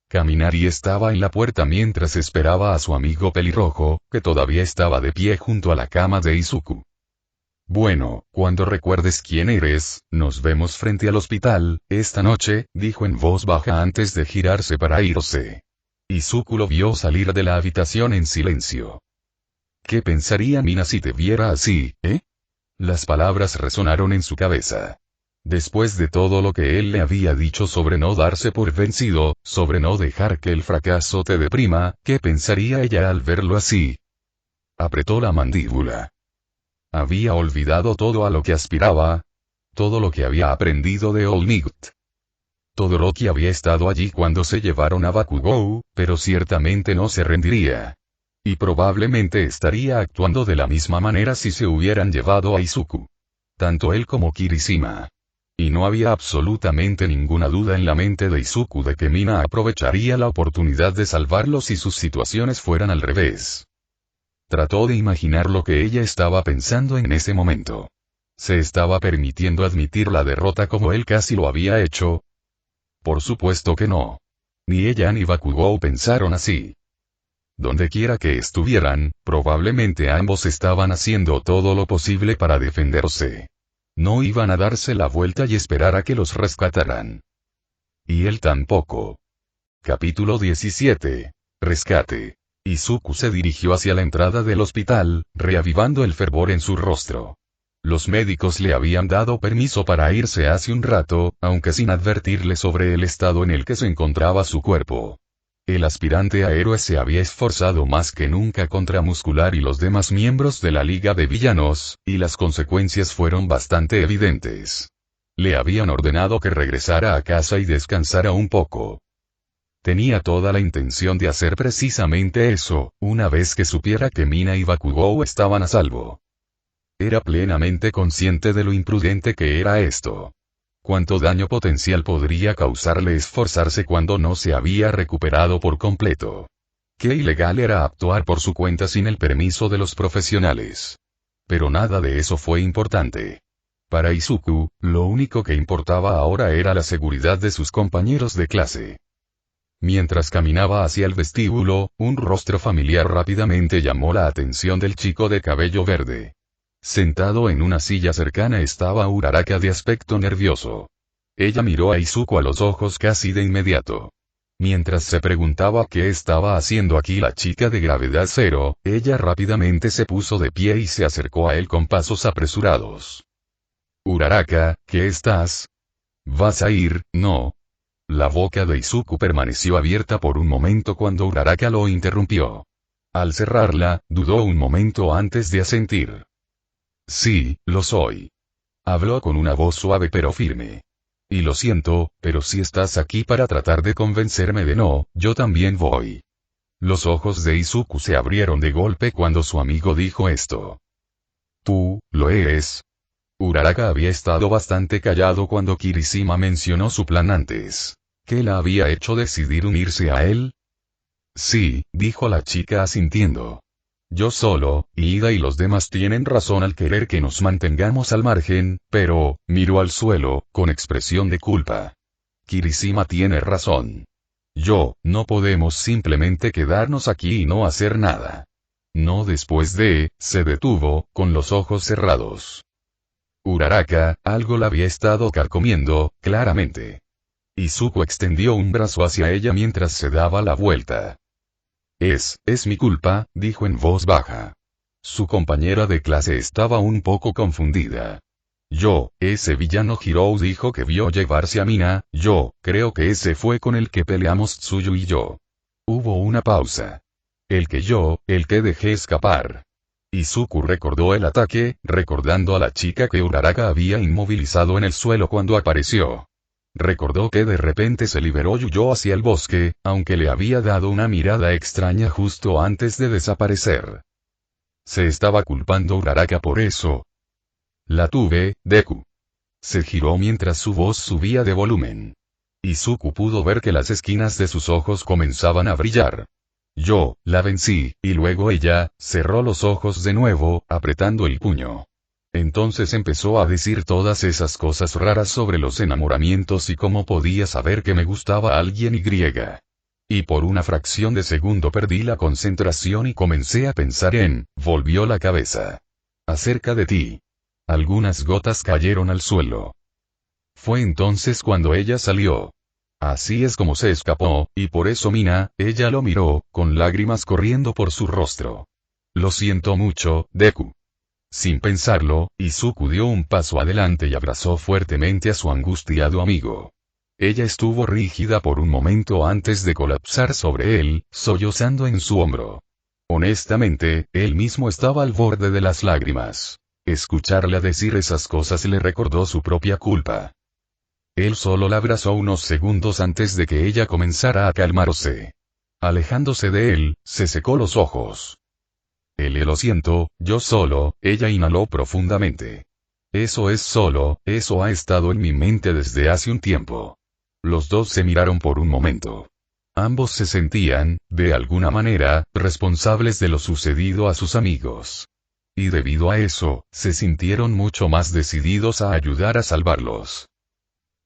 Kaminari estaba en la puerta mientras esperaba a su amigo pelirrojo, que todavía estaba de pie junto a la cama de Izuku. Bueno, cuando recuerdes quién eres, nos vemos frente al hospital, esta noche, dijo en voz baja antes de girarse para irse. Izuku lo vio salir de la habitación en silencio. ¿Qué pensaría Mina si te viera así, eh? Las palabras resonaron en su cabeza. Después de todo lo que él le había dicho sobre no darse por vencido, sobre no dejar que el fracaso te deprima, ¿qué pensaría ella al verlo así? Apretó la mandíbula. Había olvidado todo a lo que aspiraba, todo lo que había aprendido de All Might. Todoroki había estado allí cuando se llevaron a Bakugou, pero ciertamente no se rendiría. Y probablemente estaría actuando de la misma manera si se hubieran llevado a Izuku. Tanto él como Kirishima. Y no había absolutamente ninguna duda en la mente de Izuku de que Mina aprovecharía la oportunidad de salvarlo si sus situaciones fueran al revés. Trató de imaginar lo que ella estaba pensando en ese momento. ¿Se estaba permitiendo admitir la derrota como él casi lo había hecho? Por supuesto que no. Ni ella ni Bakugou pensaron así. Donde quiera que estuvieran, probablemente ambos estaban haciendo todo lo posible para defenderse. No iban a darse la vuelta y esperar a que los rescataran. Y él tampoco. Capítulo 17. Rescate. Izuku se dirigió hacia la entrada del hospital, reavivando el fervor en su rostro. Los médicos le habían dado permiso para irse hace un rato, aunque sin advertirle sobre el estado en el que se encontraba su cuerpo. El aspirante a héroe se había esforzado más que nunca contra Muscular y los demás miembros de la Liga de Villanos, y las consecuencias fueron bastante evidentes. Le habían ordenado que regresara a casa y descansara un poco. Tenía toda la intención de hacer precisamente eso, una vez que supiera que Mina y Bakugou estaban a salvo. Era plenamente consciente de lo imprudente que era esto. ¿Cuánto daño potencial podría causarle esforzarse cuando no se había recuperado por completo? Qué ilegal era actuar por su cuenta sin el permiso de los profesionales. Pero nada de eso fue importante. Para Izuku, lo único que importaba ahora era la seguridad de sus compañeros de clase. Mientras caminaba hacia el vestíbulo, un rostro familiar rápidamente llamó la atención del chico de cabello verde. Sentado en una silla cercana estaba Uraraka de aspecto nervioso. Ella miró a Izuku a los ojos casi de inmediato. Mientras se preguntaba qué estaba haciendo aquí la chica de gravedad cero, ella rápidamente se puso de pie y se acercó a él con pasos apresurados. Uraraka, ¿qué estás? ¿Vas a ir? No. La boca de Izuku permaneció abierta por un momento cuando Uraraka lo interrumpió. Al cerrarla, dudó un momento antes de asentir. Sí, lo soy. Habló con una voz suave pero firme. Y lo siento, pero si estás aquí para tratar de convencerme de no, yo también voy. Los ojos de Izuku se abrieron de golpe cuando su amigo dijo esto. ¿Tú, lo eres? Uraraka había estado bastante callado cuando Kirishima mencionó su plan antes. ¿Qué la había hecho decidir unirse a él? Sí, dijo la chica asintiendo. Yo solo, Ida y los demás tienen razón al querer que nos mantengamos al margen, pero, miró al suelo, con expresión de culpa. Kirishima tiene razón. No podemos simplemente quedarnos aquí y no hacer nada. No después de, se detuvo, con los ojos cerrados. Uraraka, algo la había estado carcomiendo, claramente. Izuku extendió un brazo hacia ella mientras se daba la vuelta. Es mi culpa, dijo en voz baja. Su compañera de clase estaba un poco confundida. Ese villano Hirou dijo que vio llevarse a Mina, creo que ese fue con el que peleamos Tsuyu y yo. Hubo una pausa. El que dejé escapar. Izuku recordó el ataque, recordando a la chica que Uraraka había inmovilizado en el suelo cuando apareció. Recordó que de repente se liberó y huyó hacia el bosque, aunque le había dado una mirada extraña justo antes de desaparecer. Se estaba culpando Uraraka por eso. La tuve, Deku. Se giró mientras su voz subía de volumen. Izuku pudo ver que las esquinas de sus ojos comenzaban a brillar. La vencí, y luego ella, cerró los ojos de nuevo, apretando el puño. Entonces empezó a decir todas esas cosas raras sobre los enamoramientos y cómo podía saber que me gustaba alguien y. Y por una fracción de segundo perdí la concentración y comencé a pensar en, volvió la cabeza. Acerca de ti. Algunas gotas cayeron al suelo. Fue entonces cuando ella salió. Así es como se escapó, y por eso Mina, ella lo miró, con lágrimas corriendo por su rostro. Lo siento mucho, Deku. Sin pensarlo, Izuku dio un paso adelante y abrazó fuertemente a su angustiado amigo. Ella estuvo rígida por un momento antes de colapsar sobre él, sollozando en su hombro. Honestamente, él mismo estaba al borde de las lágrimas. Escucharla decir esas cosas le recordó su propia culpa. Él solo la abrazó unos segundos antes de que ella comenzara a calmarse. Alejándose de él, se secó los ojos. Lo siento, yo solo, ella inhaló profundamente. Eso es solo, eso ha estado en mi mente desde hace un tiempo. Los dos se miraron por un momento. Ambos se sentían, de alguna manera, responsables de lo sucedido a sus amigos. Y debido a eso, se sintieron mucho más decididos a ayudar a salvarlos.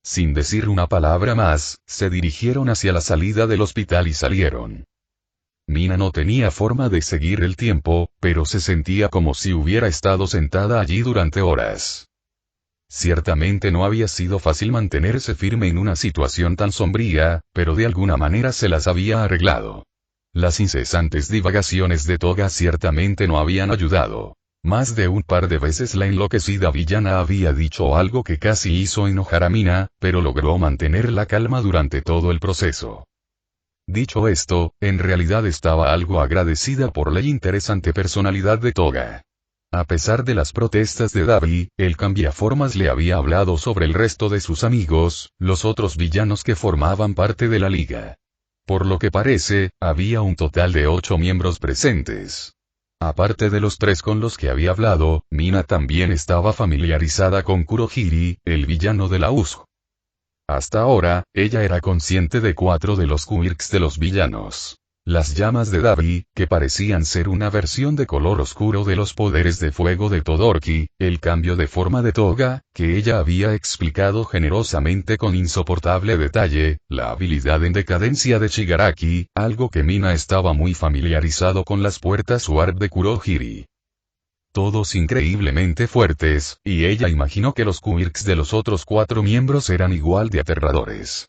Sin decir una palabra más, se dirigieron hacia la salida del hospital y salieron. Mina no tenía forma de seguir el tiempo, pero se sentía como si hubiera estado sentada allí durante horas. Ciertamente no había sido fácil mantenerse firme en una situación tan sombría, pero de alguna manera se las había arreglado. Las incesantes divagaciones de Toga ciertamente no habían ayudado. Más de un par de veces la enloquecida villana había dicho algo que casi hizo enojar a Mina, pero logró mantener la calma durante todo el proceso. Dicho esto, en realidad estaba algo agradecida por la interesante personalidad de Toga. A pesar de las protestas de Dabi, el cambiaformas le había hablado sobre el resto de sus amigos, los otros villanos que formaban parte de la liga. Por lo que parece, había un total de 8 miembros presentes. Aparte de los 3 con los que había hablado, Mina también estaba familiarizada con Kurohiri, el villano de la USO. Hasta ahora, ella era consciente de 4 de los quirks de los villanos. Las llamas de Dabi, que parecían ser una versión de color oscuro de los poderes de fuego de Todoroki, el cambio de forma de Toga, que ella había explicado generosamente con insoportable detalle, la habilidad en decadencia de Shigaraki, algo que Mina estaba muy familiarizado con las puertas Warp de Kurohiri. Todos increíblemente fuertes, y ella imaginó que los quirks de los otros 4 miembros eran igual de aterradores.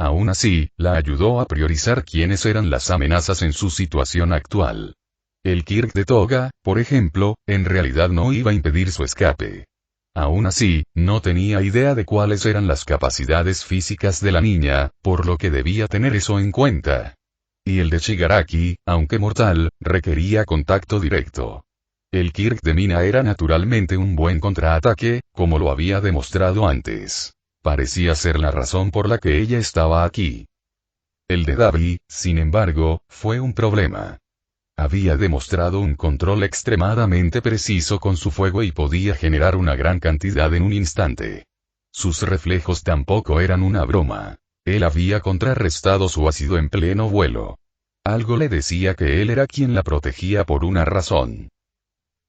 Aún así, la ayudó a priorizar quiénes eran las amenazas en su situación actual. El Kirk de Toga, por ejemplo, en realidad no iba a impedir su escape. Aún así, no tenía idea de cuáles eran las capacidades físicas de la niña, por lo que debía tener eso en cuenta. Y el de Shigaraki, aunque mortal, requería contacto directo. El Kirk de Mina era naturalmente un buen contraataque, como lo había demostrado antes. Parecía ser la razón por la que ella estaba aquí. El de Dabi, sin embargo, fue un problema. Había demostrado un control extremadamente preciso con su fuego y podía generar una gran cantidad en un instante. Sus reflejos tampoco eran una broma. Él había contrarrestado su ácido en pleno vuelo. Algo le decía que él era quien la protegía por una razón.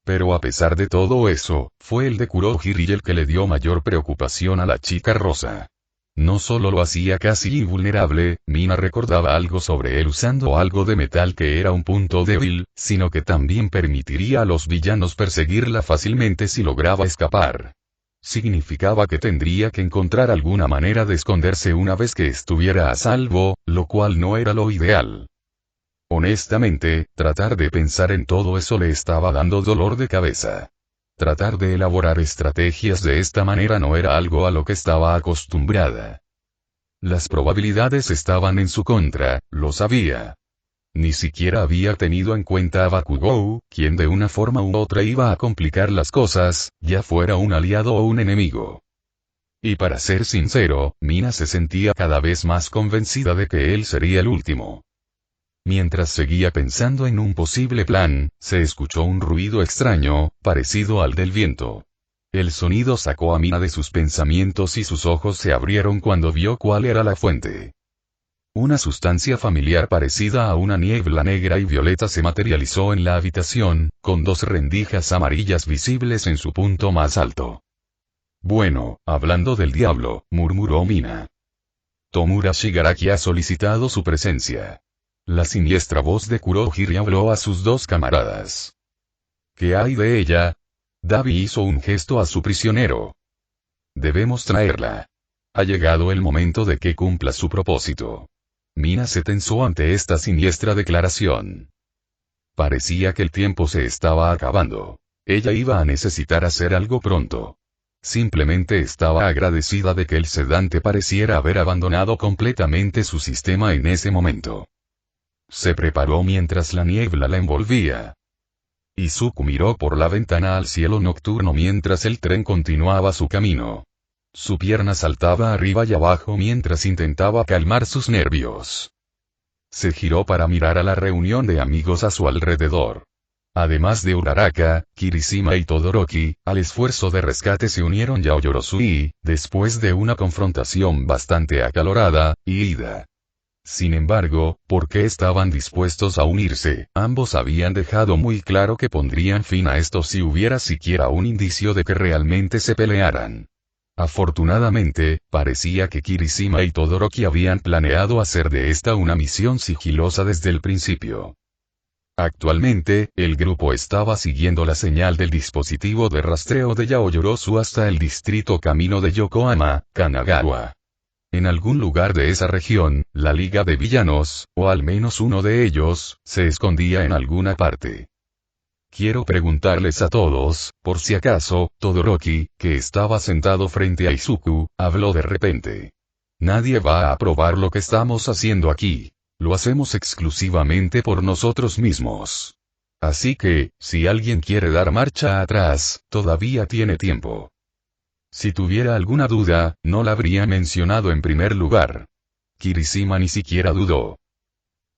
Pero a pesar de todo eso, fue el de Kurohiri el que le dio mayor preocupación a la chica rosa. No solo lo hacía casi invulnerable, Mina recordaba algo sobre él usando algo de metal que era un punto débil, sino que también permitiría a los villanos perseguirla fácilmente si lograba escapar. Significaba que tendría que encontrar alguna manera de esconderse una vez que estuviera a salvo, lo cual no era lo ideal. Honestamente, tratar de pensar en todo eso le estaba dando dolor de cabeza. Tratar de elaborar estrategias de esta manera no era algo a lo que estaba acostumbrada. Las probabilidades estaban en su contra, lo sabía. Ni siquiera había tenido en cuenta a Bakugou, quien de una forma u otra iba a complicar las cosas, ya fuera un aliado o un enemigo. Y para ser sincero, Mina se sentía cada vez más convencida de que él sería el último. Mientras seguía pensando en un posible plan, se escuchó un ruido extraño, parecido al del viento. El sonido sacó a Mina de sus pensamientos y sus ojos se abrieron cuando vio cuál era la fuente. Una sustancia familiar parecida a una niebla negra y violeta se materializó en la habitación, con 2 rendijas amarillas visibles en su punto más alto. Bueno, hablando del diablo, murmuró Mina. Tomura Shigaraki ha solicitado su presencia. La siniestra voz de Kurohiri habló a sus dos camaradas. ¿Qué hay de ella? Dabi hizo un gesto a su prisionero. Debemos traerla. Ha llegado el momento de que cumpla su propósito. Mina se tensó ante esta siniestra declaración. Parecía que el tiempo se estaba acabando. Ella iba a necesitar hacer algo pronto. Simplemente estaba agradecida de que el sedante pareciera haber abandonado completamente su sistema en ese momento. Se preparó mientras la niebla la envolvía. Izuku miró por la ventana al cielo nocturno mientras el tren continuaba su camino. Su pierna saltaba arriba y abajo mientras intentaba calmar sus nervios. Se giró para mirar a la reunión de amigos a su alrededor. Además de Uraraka, Kirishima y Todoroki, al esfuerzo de rescate se unieron Yaoyorozu y, después de una confrontación bastante acalorada, Iida. Sin embargo, ¿por qué estaban dispuestos a unirse? Ambos habían dejado muy claro que pondrían fin a esto si hubiera siquiera un indicio de que realmente se pelearan. Afortunadamente, parecía que Kirishima y Todoroki habían planeado hacer de esta una misión sigilosa desde el principio. Actualmente, el grupo estaba siguiendo la señal del dispositivo de rastreo de Yaoyorozu hasta el distrito camino de Yokohama, Kanagawa. En algún lugar de esa región, la Liga de Villanos, o al menos uno de ellos, se escondía en alguna parte. Quiero preguntarles a todos, por si acaso, Todoroki, que estaba sentado frente a Izuku, habló de repente. Nadie va a aprobar lo que estamos haciendo aquí. Lo hacemos exclusivamente por nosotros mismos. Así que, si alguien quiere dar marcha atrás, todavía tiene tiempo. Si tuviera alguna duda, no la habría mencionado en primer lugar. Kirishima ni siquiera dudó.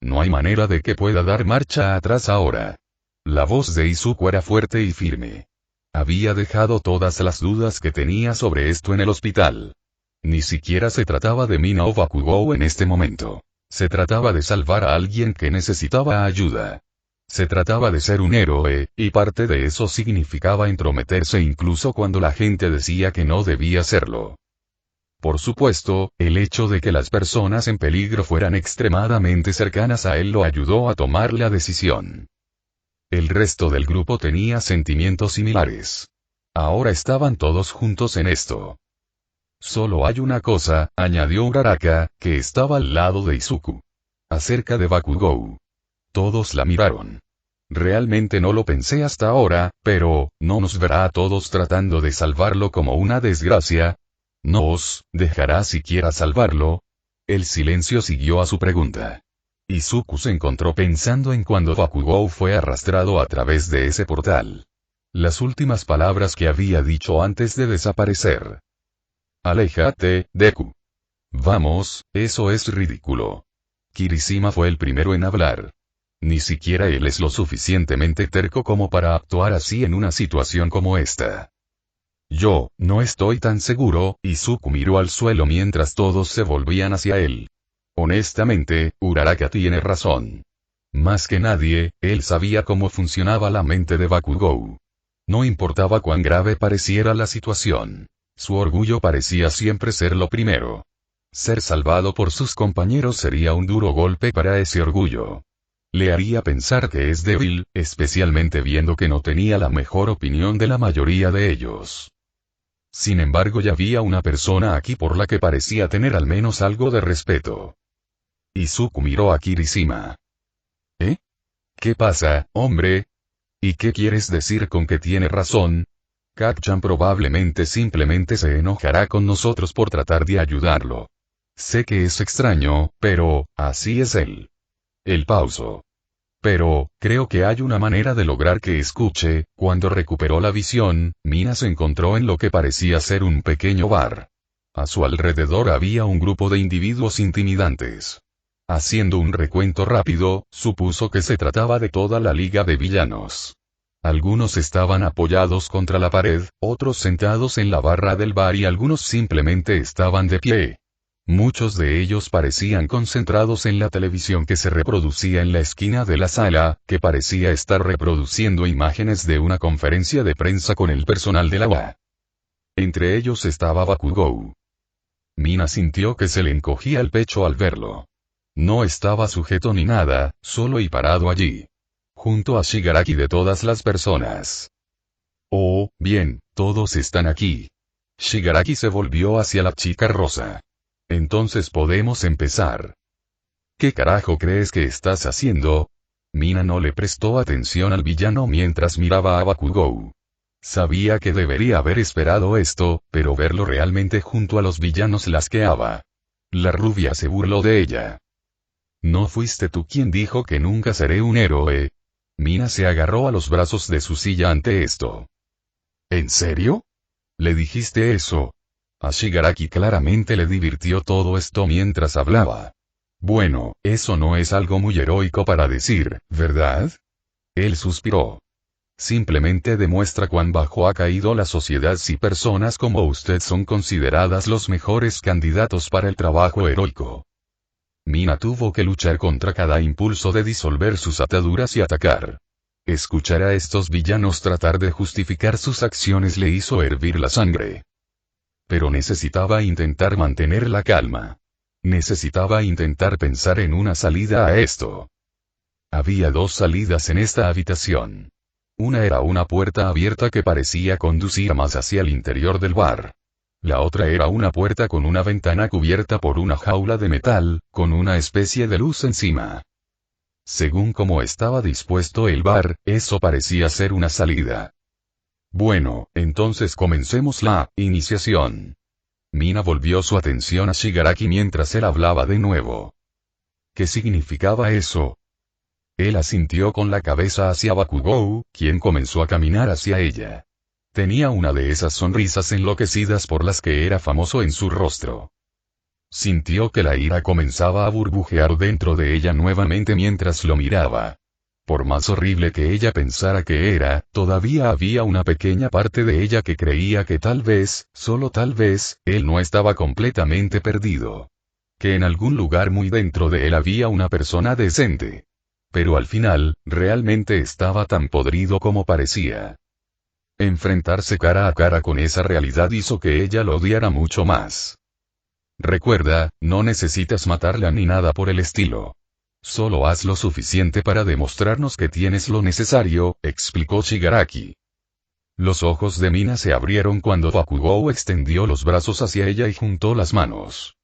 No hay manera de que pueda dar marcha atrás ahora. La voz de Izuku era fuerte y firme. Había dejado todas las dudas que tenía sobre esto en el hospital. Ni siquiera se trataba de Mina o Bakugou en este momento. Se trataba de salvar a alguien que necesitaba ayuda. Se trataba de ser un héroe, y parte de eso significaba entrometerse incluso cuando la gente decía que no debía hacerlo. Por supuesto, el hecho de que las personas en peligro fueran extremadamente cercanas a él lo ayudó a tomar la decisión. El resto del grupo tenía sentimientos similares. Ahora estaban todos juntos en esto. Solo hay una cosa, añadió Uraraka, que estaba al lado de Izuku. Acerca de Bakugou. Todos la miraron. Realmente no lo pensé hasta ahora, pero, ¿no nos verá a todos tratando de salvarlo como una desgracia? ¿No os dejará siquiera salvarlo? El silencio siguió a su pregunta. Izuku se encontró pensando en cuando Bakugou fue arrastrado a través de ese portal. Las últimas palabras que había dicho antes de desaparecer. Aléjate, Deku. Vamos, eso es ridículo. Kirishima fue el primero en hablar. Ni siquiera él es lo suficientemente terco como para actuar así en una situación como esta. Yo, no estoy tan seguro, Izuku miró al suelo mientras todos se volvían hacia él. Honestamente, Uraraka tiene razón. Más que nadie, él sabía cómo funcionaba la mente de Bakugou. No importaba cuán grave pareciera la situación. Su orgullo parecía siempre ser lo primero. Ser salvado por sus compañeros sería un duro golpe para ese orgullo. Le haría pensar que es débil, especialmente viendo que no tenía la mejor opinión de la mayoría de ellos. Sin embargo, ya había una persona aquí por la que parecía tener al menos algo de respeto. Izuku miró a Kirishima. ¿Eh? ¿Qué pasa, hombre? ¿Y qué quieres decir con que tiene razón? Kacchan probablemente simplemente se enojará con nosotros por tratar de ayudarlo. Sé que es extraño, pero, así es él. Él pausó. Pero, creo que hay una manera de lograr que escuche. Cuando recuperó la visión, Mina se encontró en lo que parecía ser un pequeño bar. A su alrededor había un grupo de individuos intimidantes. Haciendo un recuento rápido, supuso que se trataba de toda la Liga de Villanos. Algunos estaban apoyados contra la pared, otros sentados en la barra del bar y algunos simplemente estaban de pie. Muchos de ellos parecían concentrados en la televisión que se reproducía en la esquina de la sala, que parecía estar reproduciendo imágenes de una conferencia de prensa con el personal de la UA. Entre ellos estaba Bakugou. Mina sintió que se le encogía el pecho al verlo. No estaba sujeto ni nada, solo y parado allí. Junto a Shigaraki de todas las personas. Oh, bien, todos están aquí. Shigaraki se volvió hacia la chica rosa. Entonces podemos empezar. ¿Qué carajo crees que estás haciendo? Mina no le prestó atención al villano mientras miraba a Bakugou. Sabía que debería haber esperado esto, pero verlo realmente junto a los villanos la asqueaba. La rubia se burló de ella. ¿No fuiste tú quien dijo que nunca seré un héroe? Mina se agarró a los brazos de su silla ante esto. ¿En serio? ¿Le dijiste eso? A Shigaraki claramente le divirtió todo esto mientras hablaba. Bueno, eso no es algo muy heroico para decir, ¿verdad? Él suspiró. Simplemente demuestra cuán bajo ha caído la sociedad si personas como usted son consideradas los mejores candidatos para el trabajo heroico. Mina tuvo que luchar contra cada impulso de disolver sus ataduras y atacar. Escuchar a estos villanos tratar de justificar sus acciones le hizo hervir la sangre. Pero necesitaba intentar mantener la calma. Necesitaba intentar pensar en una salida a esto. Había dos salidas en esta habitación. Una era una puerta abierta que parecía conducir más hacia el interior del bar. La otra era una puerta con una ventana cubierta por una jaula de metal, con una especie de luz encima. Según cómo estaba dispuesto el bar, eso parecía ser una salida. Bueno, entonces comencemos la iniciación. Mina volvió su atención a Shigaraki mientras él hablaba de nuevo. ¿Qué significaba eso? Él asintió con la cabeza hacia Bakugou, quien comenzó a caminar hacia ella. Tenía una de esas sonrisas enloquecidas por las que era famoso en su rostro. Sintió que la ira comenzaba a burbujear dentro de ella nuevamente mientras lo miraba. Por más horrible que ella pensara que era, todavía había una pequeña parte de ella que creía que tal vez, solo tal vez, él no estaba completamente perdido. Que en algún lugar muy dentro de él había una persona decente. Pero al final, realmente estaba tan podrido como parecía. Enfrentarse cara a cara con esa realidad hizo que ella lo odiara mucho más. Recuerda, no necesitas matarla ni nada por el estilo. Solo haz lo suficiente para demostrarnos que tienes lo necesario, explicó Shigaraki. Los ojos de Mina se abrieron cuando Bakugou extendió los brazos hacia ella y juntó las manos.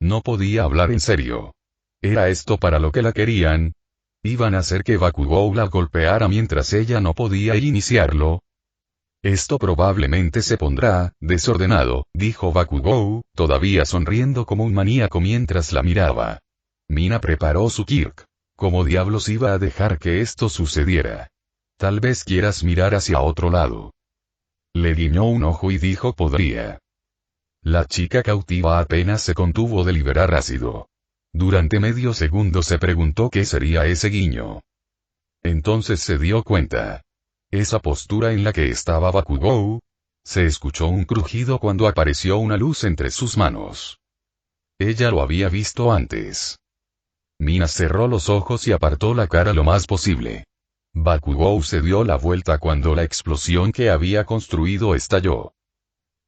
No podía hablar en serio. ¿Era esto para lo que la querían? ¿Iban a hacer que Bakugou la golpeara mientras ella no podía iniciarlo? Esto probablemente se pondrá desordenado, dijo Bakugou, todavía sonriendo como un maníaco mientras la miraba. Mina preparó su kirk. ¿Cómo diablos iba a dejar que esto sucediera? Tal vez quieras mirar hacia otro lado. Le guiñó un ojo y dijo podría. La chica cautiva apenas se contuvo de liberar ácido. Durante medio segundo se preguntó qué sería ese guiño. Entonces se dio cuenta. Esa postura en la que estaba Bakugou. Se escuchó un crujido cuando apareció una luz entre sus manos. Ella lo había visto antes. Mina cerró los ojos y apartó la cara lo más posible. Bakugou se dio la vuelta cuando la explosión que había construido estalló.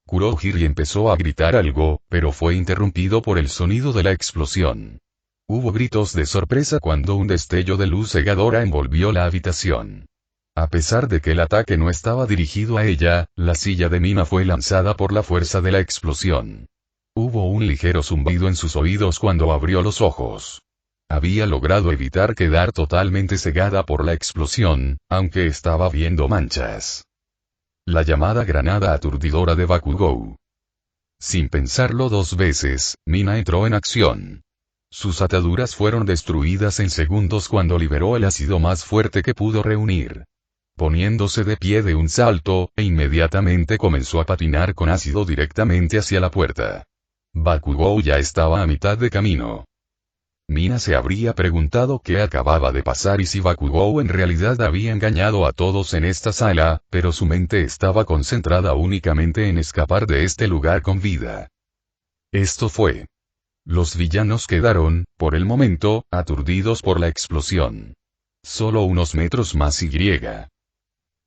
Kurohiri empezó a gritar algo, pero fue interrumpido por el sonido de la explosión. Hubo gritos de sorpresa cuando un destello de luz cegadora envolvió la habitación. A pesar de que el ataque no estaba dirigido a ella, la silla de Mina fue lanzada por la fuerza de la explosión. Hubo un ligero zumbido en sus oídos cuando abrió los ojos. Había logrado evitar quedar totalmente cegada por la explosión, aunque estaba viendo manchas. La llamada granada aturdidora de Bakugou. Sin pensarlo dos veces, Mina entró en acción. Sus ataduras fueron destruidas en segundos cuando liberó el ácido más fuerte que pudo reunir. Poniéndose de pie de un salto, e inmediatamente comenzó a patinar con ácido directamente hacia la puerta. Bakugou ya estaba a mitad de camino. Mina se habría preguntado qué acababa de pasar y si Bakugou en realidad había engañado a todos en esta sala, pero su mente estaba concentrada únicamente en escapar de este lugar con vida. Esto fue. Los villanos quedaron, por el momento, aturdidos por la explosión. Solo unos metros más y.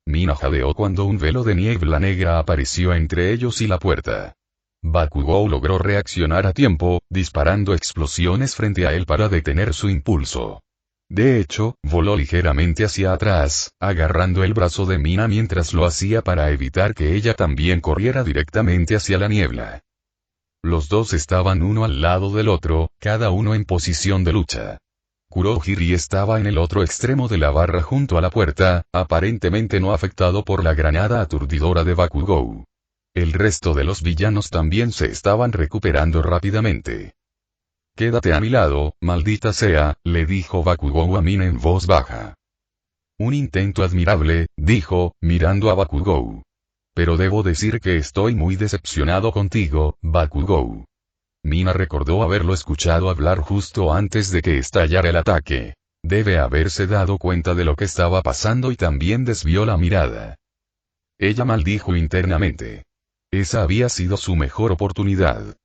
Mina jadeó cuando un velo de niebla negra apareció entre ellos y la puerta. Bakugou logró reaccionar a tiempo, disparando explosiones frente a él para detener su impulso. De hecho, voló ligeramente hacia atrás, agarrando el brazo de Mina mientras lo hacía para evitar que ella también corriera directamente hacia la niebla. Los dos estaban uno al lado del otro, cada uno en posición de lucha. Kurohiri estaba en el otro extremo de la barra junto a la puerta, aparentemente no afectado por la granada aturdidora de Bakugou. El resto de los villanos también se estaban recuperando rápidamente. «Quédate a mi lado, maldita sea», le dijo Bakugou a Mina en voz baja. «Un intento admirable», dijo, mirando a Bakugou. «Pero debo decir que estoy muy decepcionado contigo, Bakugou». Mina recordó haberlo escuchado hablar justo antes de que estallara el ataque. Debe haberse dado cuenta de lo que estaba pasando y también desvió la mirada. Ella maldijo internamente. Esa había sido su mejor oportunidad.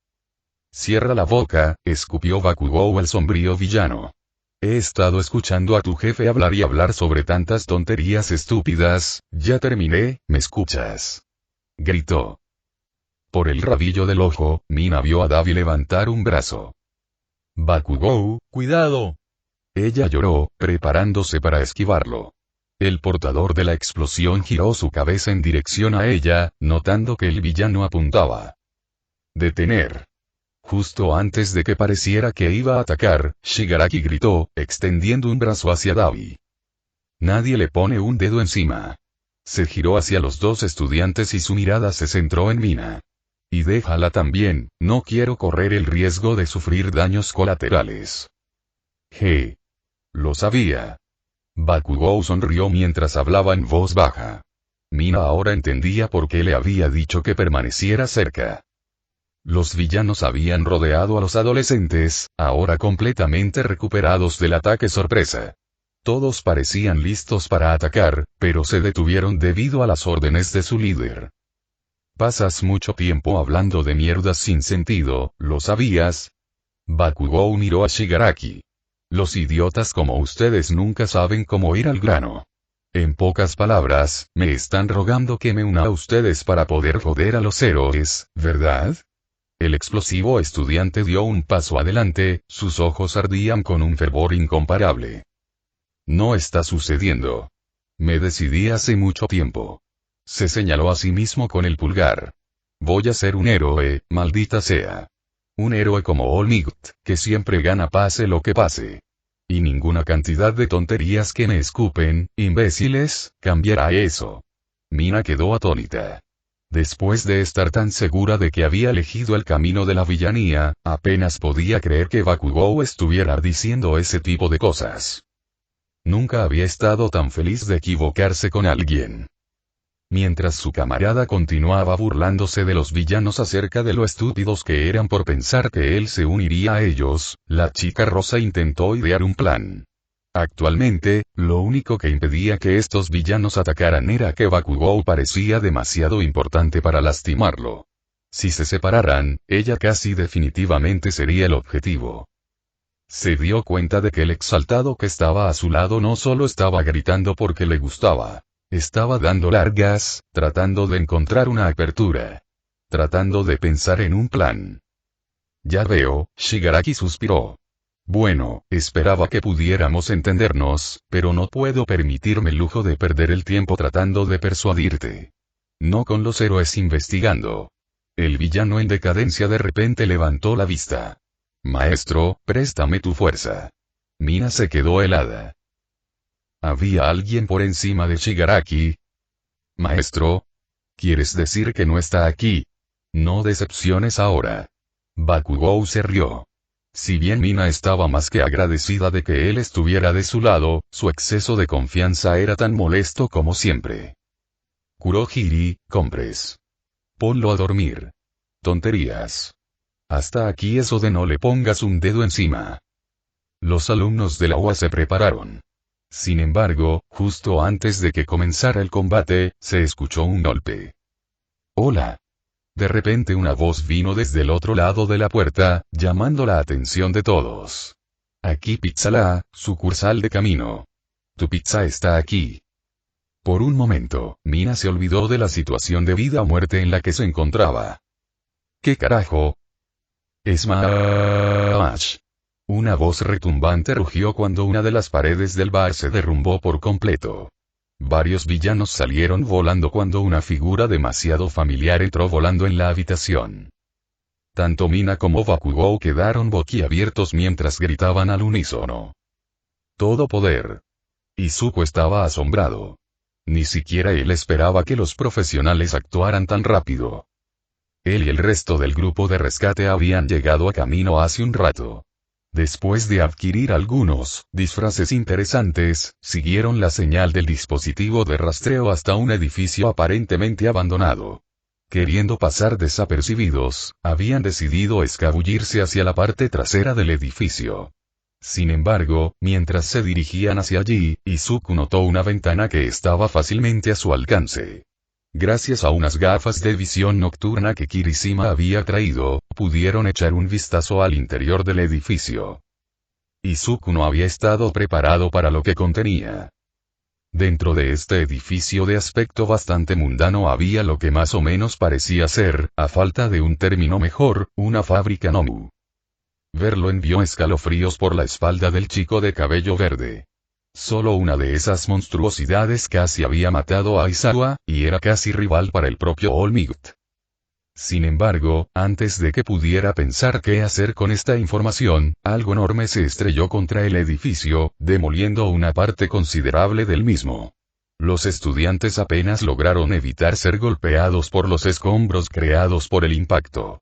«Cierra la boca», escupió Bakugou al sombrío villano. «He estado escuchando a tu jefe hablar y hablar sobre tantas tonterías estúpidas, ya terminé, ¿me escuchas?», gritó. Por el rabillo del ojo, Mina vio a Davi levantar un brazo. «Bakugou, cuidado». Ella lloró, preparándose para esquivarlo. El portador de la explosión giró su cabeza en dirección a ella, notando que el villano apuntaba. «Detener». Justo antes de que pareciera que iba a atacar, Shigaraki gritó, extendiendo un brazo hacia Davi. Nadie le pone un dedo encima. Se giró hacia los dos estudiantes y su mirada se centró en Mina. «Y déjala también, no quiero correr el riesgo de sufrir daños colaterales». Lo sabía. Bakugou sonrió mientras hablaba en voz baja. Mina ahora entendía por qué le había dicho que permaneciera cerca. Los villanos habían rodeado a los adolescentes, ahora completamente recuperados del ataque sorpresa. Todos parecían listos para atacar, pero se detuvieron debido a las órdenes de su líder. «Pasas mucho tiempo hablando de mierdas sin sentido, ¿lo sabías?». Bakugou miró a Shigaraki. «Los idiotas como ustedes nunca saben cómo ir al grano. En pocas palabras, me están rogando que me una a ustedes para poder joder a los héroes, ¿verdad?». El explosivo estudiante dio un paso adelante, sus ojos ardían con un fervor incomparable. «No está sucediendo. Me decidí hace mucho tiempo». Se señaló a sí mismo con el pulgar. «Voy a ser un héroe, maldita sea. Un héroe como All Might, que siempre gana pase lo que pase. Y ninguna cantidad de tonterías que me escupen, imbéciles, cambiará eso». Mina quedó atónita. Después de estar tan segura de que había elegido el camino de la villanía, apenas podía creer que Bakugou estuviera diciendo ese tipo de cosas. Nunca había estado tan feliz de equivocarse con alguien. Mientras su camarada continuaba burlándose de los villanos acerca de lo estúpidos que eran por pensar que él se uniría a ellos, la chica rosa intentó idear un plan. Actualmente, lo único que impedía que estos villanos atacaran era que Bakugou parecía demasiado importante para lastimarlo. Si se separaran, ella casi definitivamente sería el objetivo. Se dio cuenta de que el exaltado que estaba a su lado no solo estaba gritando porque le gustaba. Estaba dando largas, tratando de encontrar una apertura. Tratando de pensar en un plan. «Ya veo», Shigaraki suspiró. «Bueno, esperaba que pudiéramos entendernos, pero no puedo permitirme el lujo de perder el tiempo tratando de persuadirte. No con los héroes investigando». El villano en decadencia de repente levantó la vista. «Maestro, préstame tu fuerza». Mina se quedó helada. ¿Había alguien por encima de Shigaraki? «Maestro. ¿Quieres decir que no está aquí? No decepciones ahora». Bakugou se rió. Si bien Mina estaba más que agradecida de que él estuviera de su lado, su exceso de confianza era tan molesto como siempre. «Kurohiri, compres. Ponlo a dormir. Tonterías. Hasta aquí eso de no le pongas un dedo encima». Los alumnos de la UA se prepararon. Sin embargo, justo antes de que comenzara el combate, se escuchó un golpe. «Hola». De repente una voz vino desde el otro lado de la puerta, llamando la atención de todos. «Aquí Pizzala, sucursal de camino. Tu pizza está aquí». Por un momento, Mina se olvidó de la situación de vida o muerte en la que se encontraba. ¿Qué carajo? Smash. Una voz retumbante rugió cuando una de las paredes del bar se derrumbó por completo. Varios villanos salieron volando cuando una figura demasiado familiar entró volando en la habitación. Tanto Mina como Bakugou quedaron boquiabiertos mientras gritaban al unísono. ¡Todo poder! Izuku estaba asombrado. Ni siquiera él esperaba que los profesionales actuaran tan rápido. Él y el resto del grupo de rescate habían llegado a camino hace un rato. Después de adquirir algunos disfraces interesantes, siguieron la señal del dispositivo de rastreo hasta un edificio aparentemente abandonado. Queriendo pasar desapercibidos, habían decidido escabullirse hacia la parte trasera del edificio. Sin embargo, mientras se dirigían hacia allí, Izuku notó una ventana que estaba fácilmente a su alcance. Gracias a unas gafas de visión nocturna que Kirishima había traído, pudieron echar un vistazo al interior del edificio. Izuku no había estado preparado para lo que contenía. Dentro de este edificio de aspecto bastante mundano había lo que más o menos parecía ser, a falta de un término mejor, una fábrica Nomu. Verlo envió escalofríos por la espalda del chico de cabello verde. Solo una de esas monstruosidades casi había matado a Aizawa, y era casi rival para el propio All Might. Sin embargo, antes de que pudiera pensar qué hacer con esta información, algo enorme se estrelló contra el edificio, demoliendo una parte considerable del mismo. Los estudiantes apenas lograron evitar ser golpeados por los escombros creados por el impacto.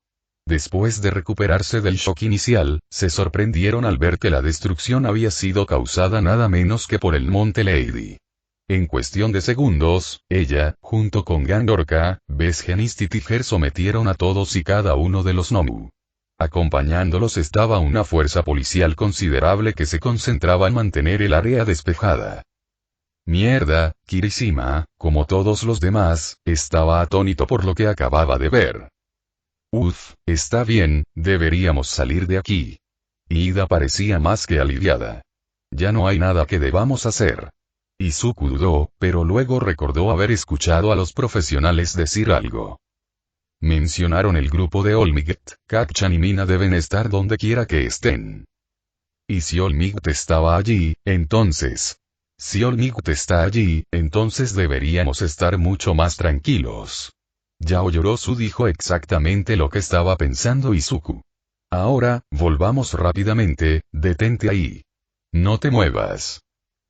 Después de recuperarse del shock inicial, se sorprendieron al ver que la destrucción había sido causada nada menos que por el Monte Lady. En cuestión de segundos, ella, junto con Gangorka, Besgenis y Tiger sometieron a todos y cada uno de los Nomu. Acompañándolos estaba una fuerza policial considerable que se concentraba en mantener el área despejada. Mierda, Kirishima, como todos los demás, estaba atónito por lo que acababa de ver. Está bien, deberíamos salir de aquí. Ida parecía más que aliviada. Ya no hay nada que debamos hacer. Izuku dudó, pero luego recordó haber escuchado a los profesionales decir algo. Mencionaron el grupo de All Might, Kacchan y Mina deben estar donde quiera que estén. Y si All Might estaba allí, entonces... Si All Might está allí, entonces deberíamos estar mucho más tranquilos. Yaoyorozu dijo exactamente lo que estaba pensando Izuku. Ahora, volvamos rápidamente, detente ahí. No te muevas.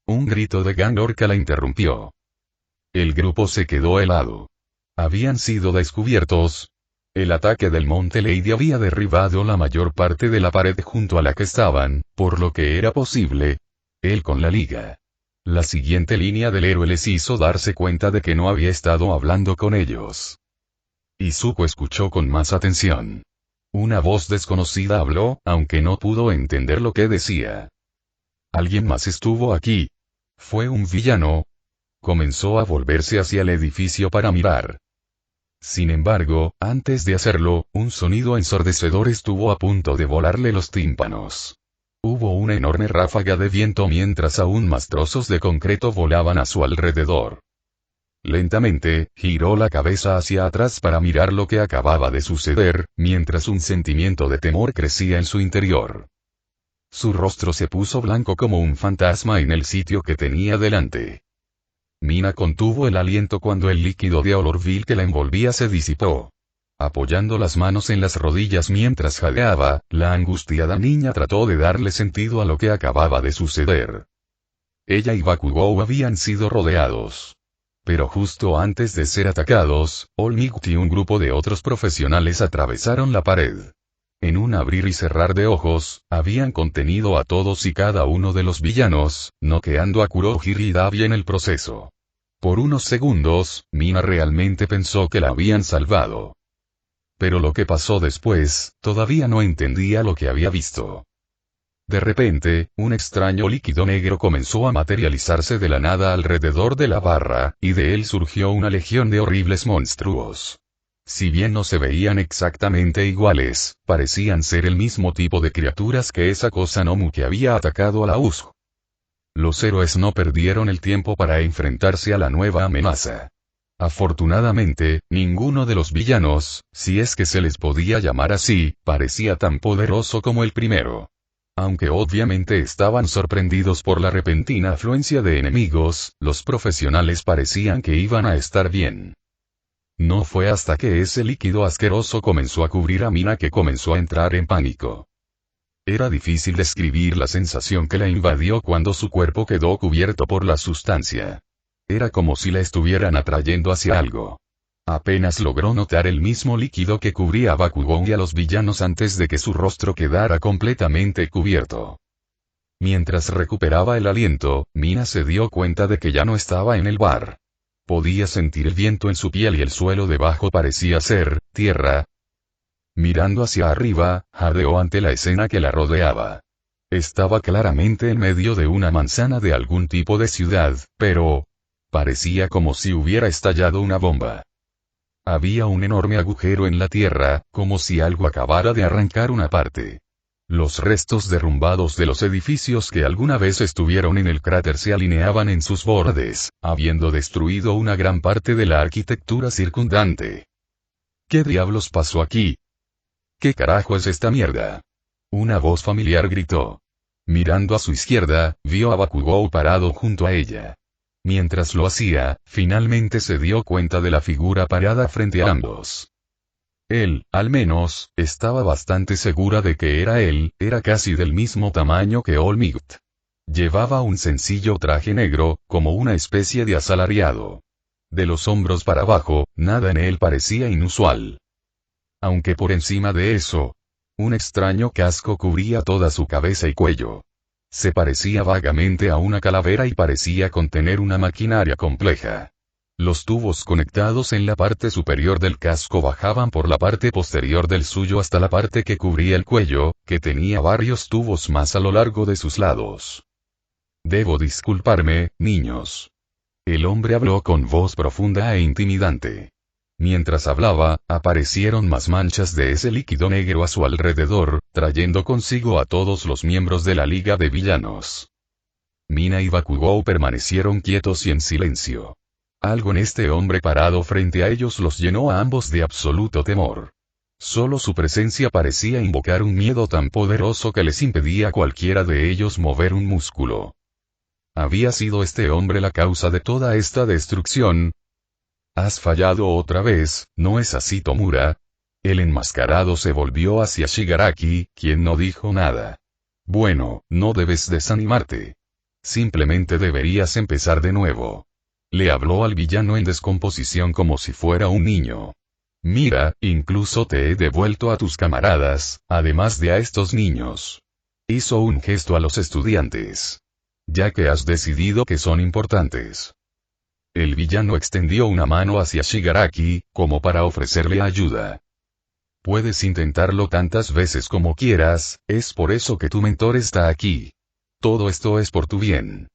Un grito de Gangorka la interrumpió. El grupo se quedó helado. Habían sido descubiertos. El ataque del Monte Lady había derribado la mayor parte de la pared junto a la que estaban, por lo que era posible. Él con la liga. La siguiente línea del héroe les hizo darse cuenta de que no había estado hablando con ellos. Izuku escuchó con más atención. Una voz desconocida habló, aunque no pudo entender lo que decía. ¿Alguien más estuvo aquí? ¿Fue un villano? Comenzó a volverse hacia el edificio para mirar. Sin embargo, antes de hacerlo, un sonido ensordecedor estuvo a punto de volarle los tímpanos. Hubo una enorme ráfaga de viento mientras aún más trozos de concreto volaban a su alrededor. Lentamente, giró la cabeza hacia atrás para mirar lo que acababa de suceder, mientras un sentimiento de temor crecía en su interior. Su rostro se puso blanco como un fantasma en el sitio que tenía delante. Mina contuvo el aliento cuando el líquido de olor vil que la envolvía se disipó. Apoyando las manos en las rodillas mientras jadeaba, la angustiada niña trató de darle sentido a lo que acababa de suceder. Ella y Bakugou habían sido rodeados. Pero justo antes de ser atacados, All Might y un grupo de otros profesionales atravesaron la pared. En un abrir y cerrar de ojos, habían contenido a todos y cada uno de los villanos, noqueando a Kurohige y Dabi en el proceso. Por unos segundos, Mina realmente pensó que la habían salvado. Pero lo que pasó después, todavía no entendía lo que había visto. De repente, un extraño líquido negro comenzó a materializarse de la nada alrededor de la barra, y de él surgió una legión de horribles monstruos. Si bien no se veían exactamente iguales, parecían ser el mismo tipo de criaturas que esa cosa Nomu que había atacado a la Uso. Los héroes no perdieron el tiempo para enfrentarse a la nueva amenaza. Afortunadamente, ninguno de los villanos, si es que se les podía llamar así, parecía tan poderoso como el primero. Aunque obviamente estaban sorprendidos por la repentina afluencia de enemigos, los profesionales parecían que iban a estar bien. No fue hasta que ese líquido asqueroso comenzó a cubrir a Mina que comenzó a entrar en pánico. Era difícil describir la sensación que la invadió cuando su cuerpo quedó cubierto por la sustancia. Era como si la estuvieran atrayendo hacia algo. Apenas logró notar el mismo líquido que cubría a Bakugou y a los villanos antes de que su rostro quedara completamente cubierto. Mientras recuperaba el aliento, Mina se dio cuenta de que ya no estaba en el bar. Podía sentir el viento en su piel y el suelo debajo parecía ser tierra. Mirando hacia arriba, jadeó ante la escena que la rodeaba. Estaba claramente en medio de una manzana de algún tipo de ciudad, pero parecía como si hubiera estallado una bomba. Había un enorme agujero en la tierra, como si algo acabara de arrancar una parte. Los restos derrumbados de los edificios que alguna vez estuvieron en el cráter se alineaban en sus bordes, habiendo destruido una gran parte de la arquitectura circundante. ¿Qué diablos pasó aquí? ¿Qué carajo es esta mierda? Una voz familiar gritó. Mirando a su izquierda, vio a Bakugou parado junto a ella. Mientras lo hacía, finalmente se dio cuenta de la figura parada frente a ambos. Él, al menos, estaba bastante segura de que era él, era casi del mismo tamaño que All Might. Llevaba un sencillo traje negro, como una especie de asalariado. De los hombros para abajo, nada en él parecía inusual. Aunque por encima de eso, un extraño casco cubría toda su cabeza y cuello. Se parecía vagamente a una calavera y parecía contener una maquinaria compleja. Los tubos conectados en la parte superior del casco bajaban por la parte posterior del suyo hasta la parte que cubría el cuello, que tenía varios tubos más a lo largo de sus lados. Debo disculparme, niños. El hombre habló con voz profunda e intimidante. Mientras hablaba, aparecieron más manchas de ese líquido negro a su alrededor, trayendo consigo a todos los miembros de la Liga de Villanos. Mina y Bakugou permanecieron quietos y en silencio. Algo en este hombre parado frente a ellos los llenó a ambos de absoluto temor. Solo su presencia parecía invocar un miedo tan poderoso que les impedía a cualquiera de ellos mover un músculo. ¿Había sido este hombre la causa de toda esta destrucción? Has fallado otra vez, ¿no es así, Tomura? El enmascarado se volvió hacia Shigaraki, quien no dijo nada. Bueno, no debes desanimarte. Simplemente deberías empezar de nuevo. Le habló al villano en descomposición como si fuera un niño. Mira, incluso te he devuelto a tus camaradas, además de a estos niños. Hizo un gesto a los estudiantes. Ya que has decidido que son importantes. El villano extendió una mano hacia Shigaraki, como para ofrecerle ayuda. Puedes intentarlo tantas veces como quieras, es por eso que tu mentor está aquí. Todo esto es por tu bien.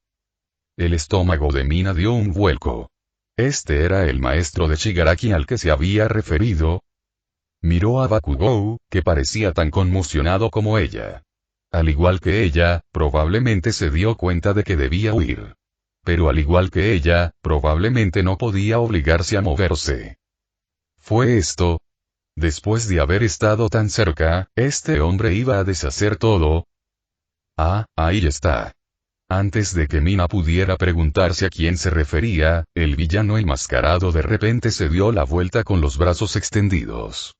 El estómago de Mina dio un vuelco. ¿Este era el maestro de Shigaraki al que se había referido? Miró a Bakugou, que parecía tan conmocionado como ella. Al igual que ella, probablemente se dio cuenta de que debía huir. Pero al igual que ella, probablemente no podía obligarse a moverse. ¿Fue esto? Después de haber estado tan cerca, ¿este hombre iba a deshacer todo? Ah, ahí está. Antes de que Mina pudiera preguntarse a quién se refería, el villano enmascarado de repente se dio la vuelta con los brazos extendidos.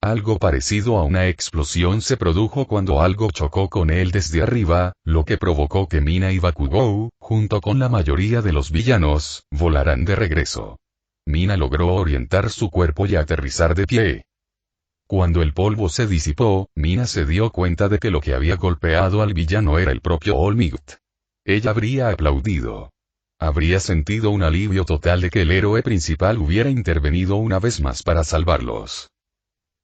Algo parecido a una explosión se produjo cuando algo chocó con él desde arriba, lo que provocó que Mina y Bakugou, junto con la mayoría de los villanos, volaran de regreso. Mina logró orientar su cuerpo y aterrizar de pie. Cuando el polvo se disipó, Mina se dio cuenta de que lo que había golpeado al villano era el propio All Might. Ella habría aplaudido. Habría sentido un alivio total de que el héroe principal hubiera intervenido una vez más para salvarlos.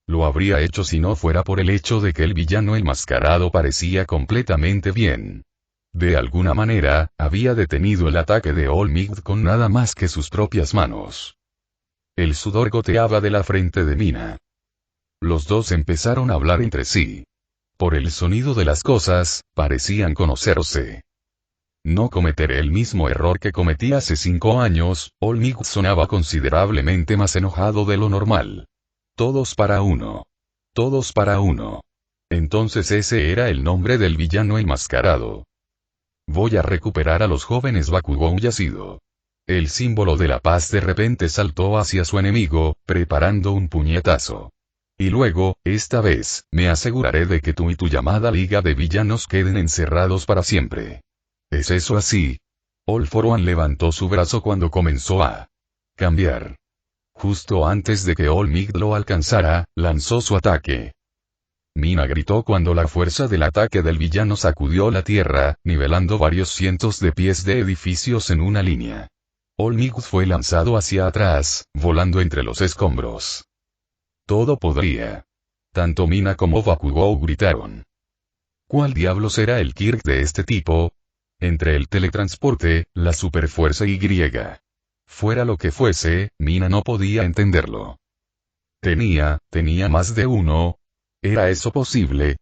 Lo habría hecho si no fuera por el hecho de que el villano enmascarado parecía completamente bien. De alguna manera, había detenido el ataque de All Might con nada más que sus propias manos. El sudor goteaba de la frente de Mina. Los dos empezaron a hablar entre sí. Por el sonido de las cosas, parecían conocerse. No cometeré el mismo error que cometí hace 5 años. Olmig sonaba considerablemente más enojado de lo normal. Todos para uno. Todos para uno. Entonces ese era el nombre del villano enmascarado. Voy a recuperar a los jóvenes Bakugou Yacido. El símbolo de la paz de repente saltó hacia su enemigo, preparando un puñetazo. Y luego, esta vez, me aseguraré de que tú y tu llamada Liga de Villanos queden encerrados para siempre. ¿Es eso así? All For One levantó su brazo cuando comenzó a cambiar. Justo antes de que All Might lo alcanzara, lanzó su ataque. Mina gritó cuando la fuerza del ataque del villano sacudió la tierra, nivelando varios cientos de pies de edificios en una línea. All Might fue lanzado hacia atrás, volando entre los escombros. Todo podría. Tanto Mina como Bakugou gritaron. ¿Cuál diablos era el Kirk de este tipo? Entre el teletransporte, la superfuerza Y. Fuera lo que fuese, Mina no podía entenderlo. Tenía más de uno. ¿Era eso posible?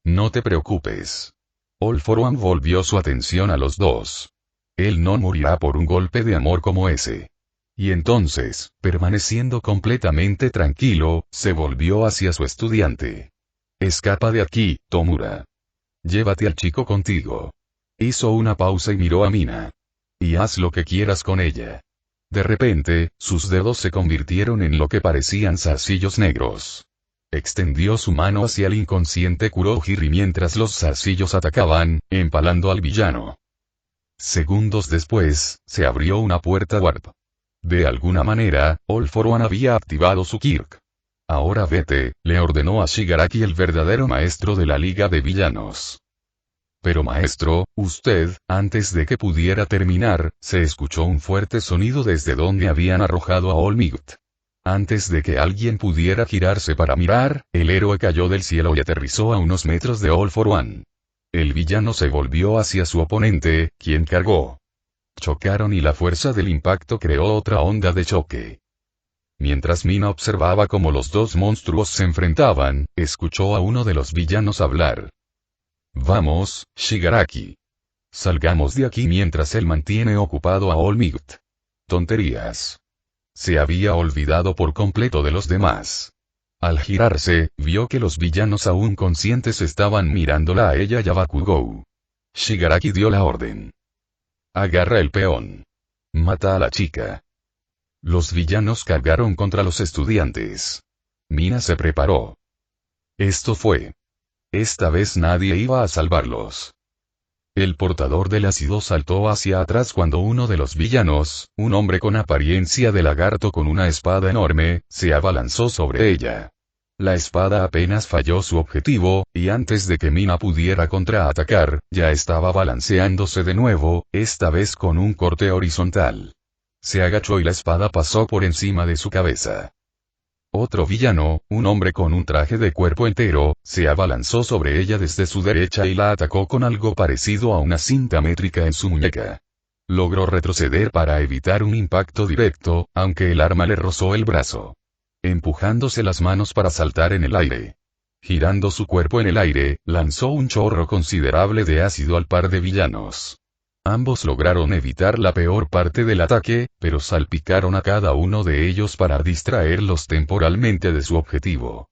No te preocupes. All For One volvió su atención a los dos. Él no morirá por un golpe de amor como ese. Y entonces, permaneciendo completamente tranquilo, se volvió hacia su estudiante. Escapa de aquí, Tomura. Llévate al chico contigo. Hizo una pausa y miró a Mina. Y haz lo que quieras con ella. De repente, sus dedos se convirtieron en lo que parecían zarcillos negros. Extendió su mano hacia el inconsciente Kurohiri mientras los zarcillos atacaban, empalando al villano. Segundos después, se abrió una puerta warp. De alguna manera, All For One había activado su Kirk. Ahora vete, le ordenó a Shigaraki, el verdadero maestro de la Liga de Villanos. Pero maestro, usted, antes de que pudiera terminar, se escuchó un fuerte sonido desde donde habían arrojado a All Might. Antes de que alguien pudiera girarse para mirar, el héroe cayó del cielo y aterrizó a unos metros de All For One. El villano se volvió hacia su oponente, quien cargó. Chocaron y la fuerza del impacto creó otra onda de choque. Mientras Mina observaba cómo los dos monstruos se enfrentaban, escuchó a uno de los villanos hablar. Vamos, Shigaraki. Salgamos de aquí mientras él mantiene ocupado a All Might. Tonterías. Se había olvidado por completo de los demás. Al girarse, vio que los villanos aún conscientes estaban mirándola a ella y a Bakugou. Shigaraki dio la orden. Agarra el peón. Mata a la chica. Los villanos cargaron contra los estudiantes. Mina se preparó. Esto fue. Esta vez nadie iba a salvarlos. El portador del ácido saltó hacia atrás cuando uno de los villanos, un hombre con apariencia de lagarto con una espada enorme, se abalanzó sobre ella. La espada apenas falló su objetivo, y antes de que Mina pudiera contraatacar, ya estaba balanceándose de nuevo, esta vez con un corte horizontal. Se agachó y la espada pasó por encima de su cabeza. Otro villano, un hombre con un traje de cuerpo entero, se abalanzó sobre ella desde su derecha y la atacó con algo parecido a una cinta métrica en su muñeca. Logró retroceder para evitar un impacto directo, aunque el arma le rozó el brazo. Empujándose las manos para saltar en el aire. Girando su cuerpo en el aire, lanzó un chorro considerable de ácido al par de villanos. Ambos lograron evitar la peor parte del ataque, pero salpicaron a cada uno de ellos para distraerlos temporalmente de su objetivo.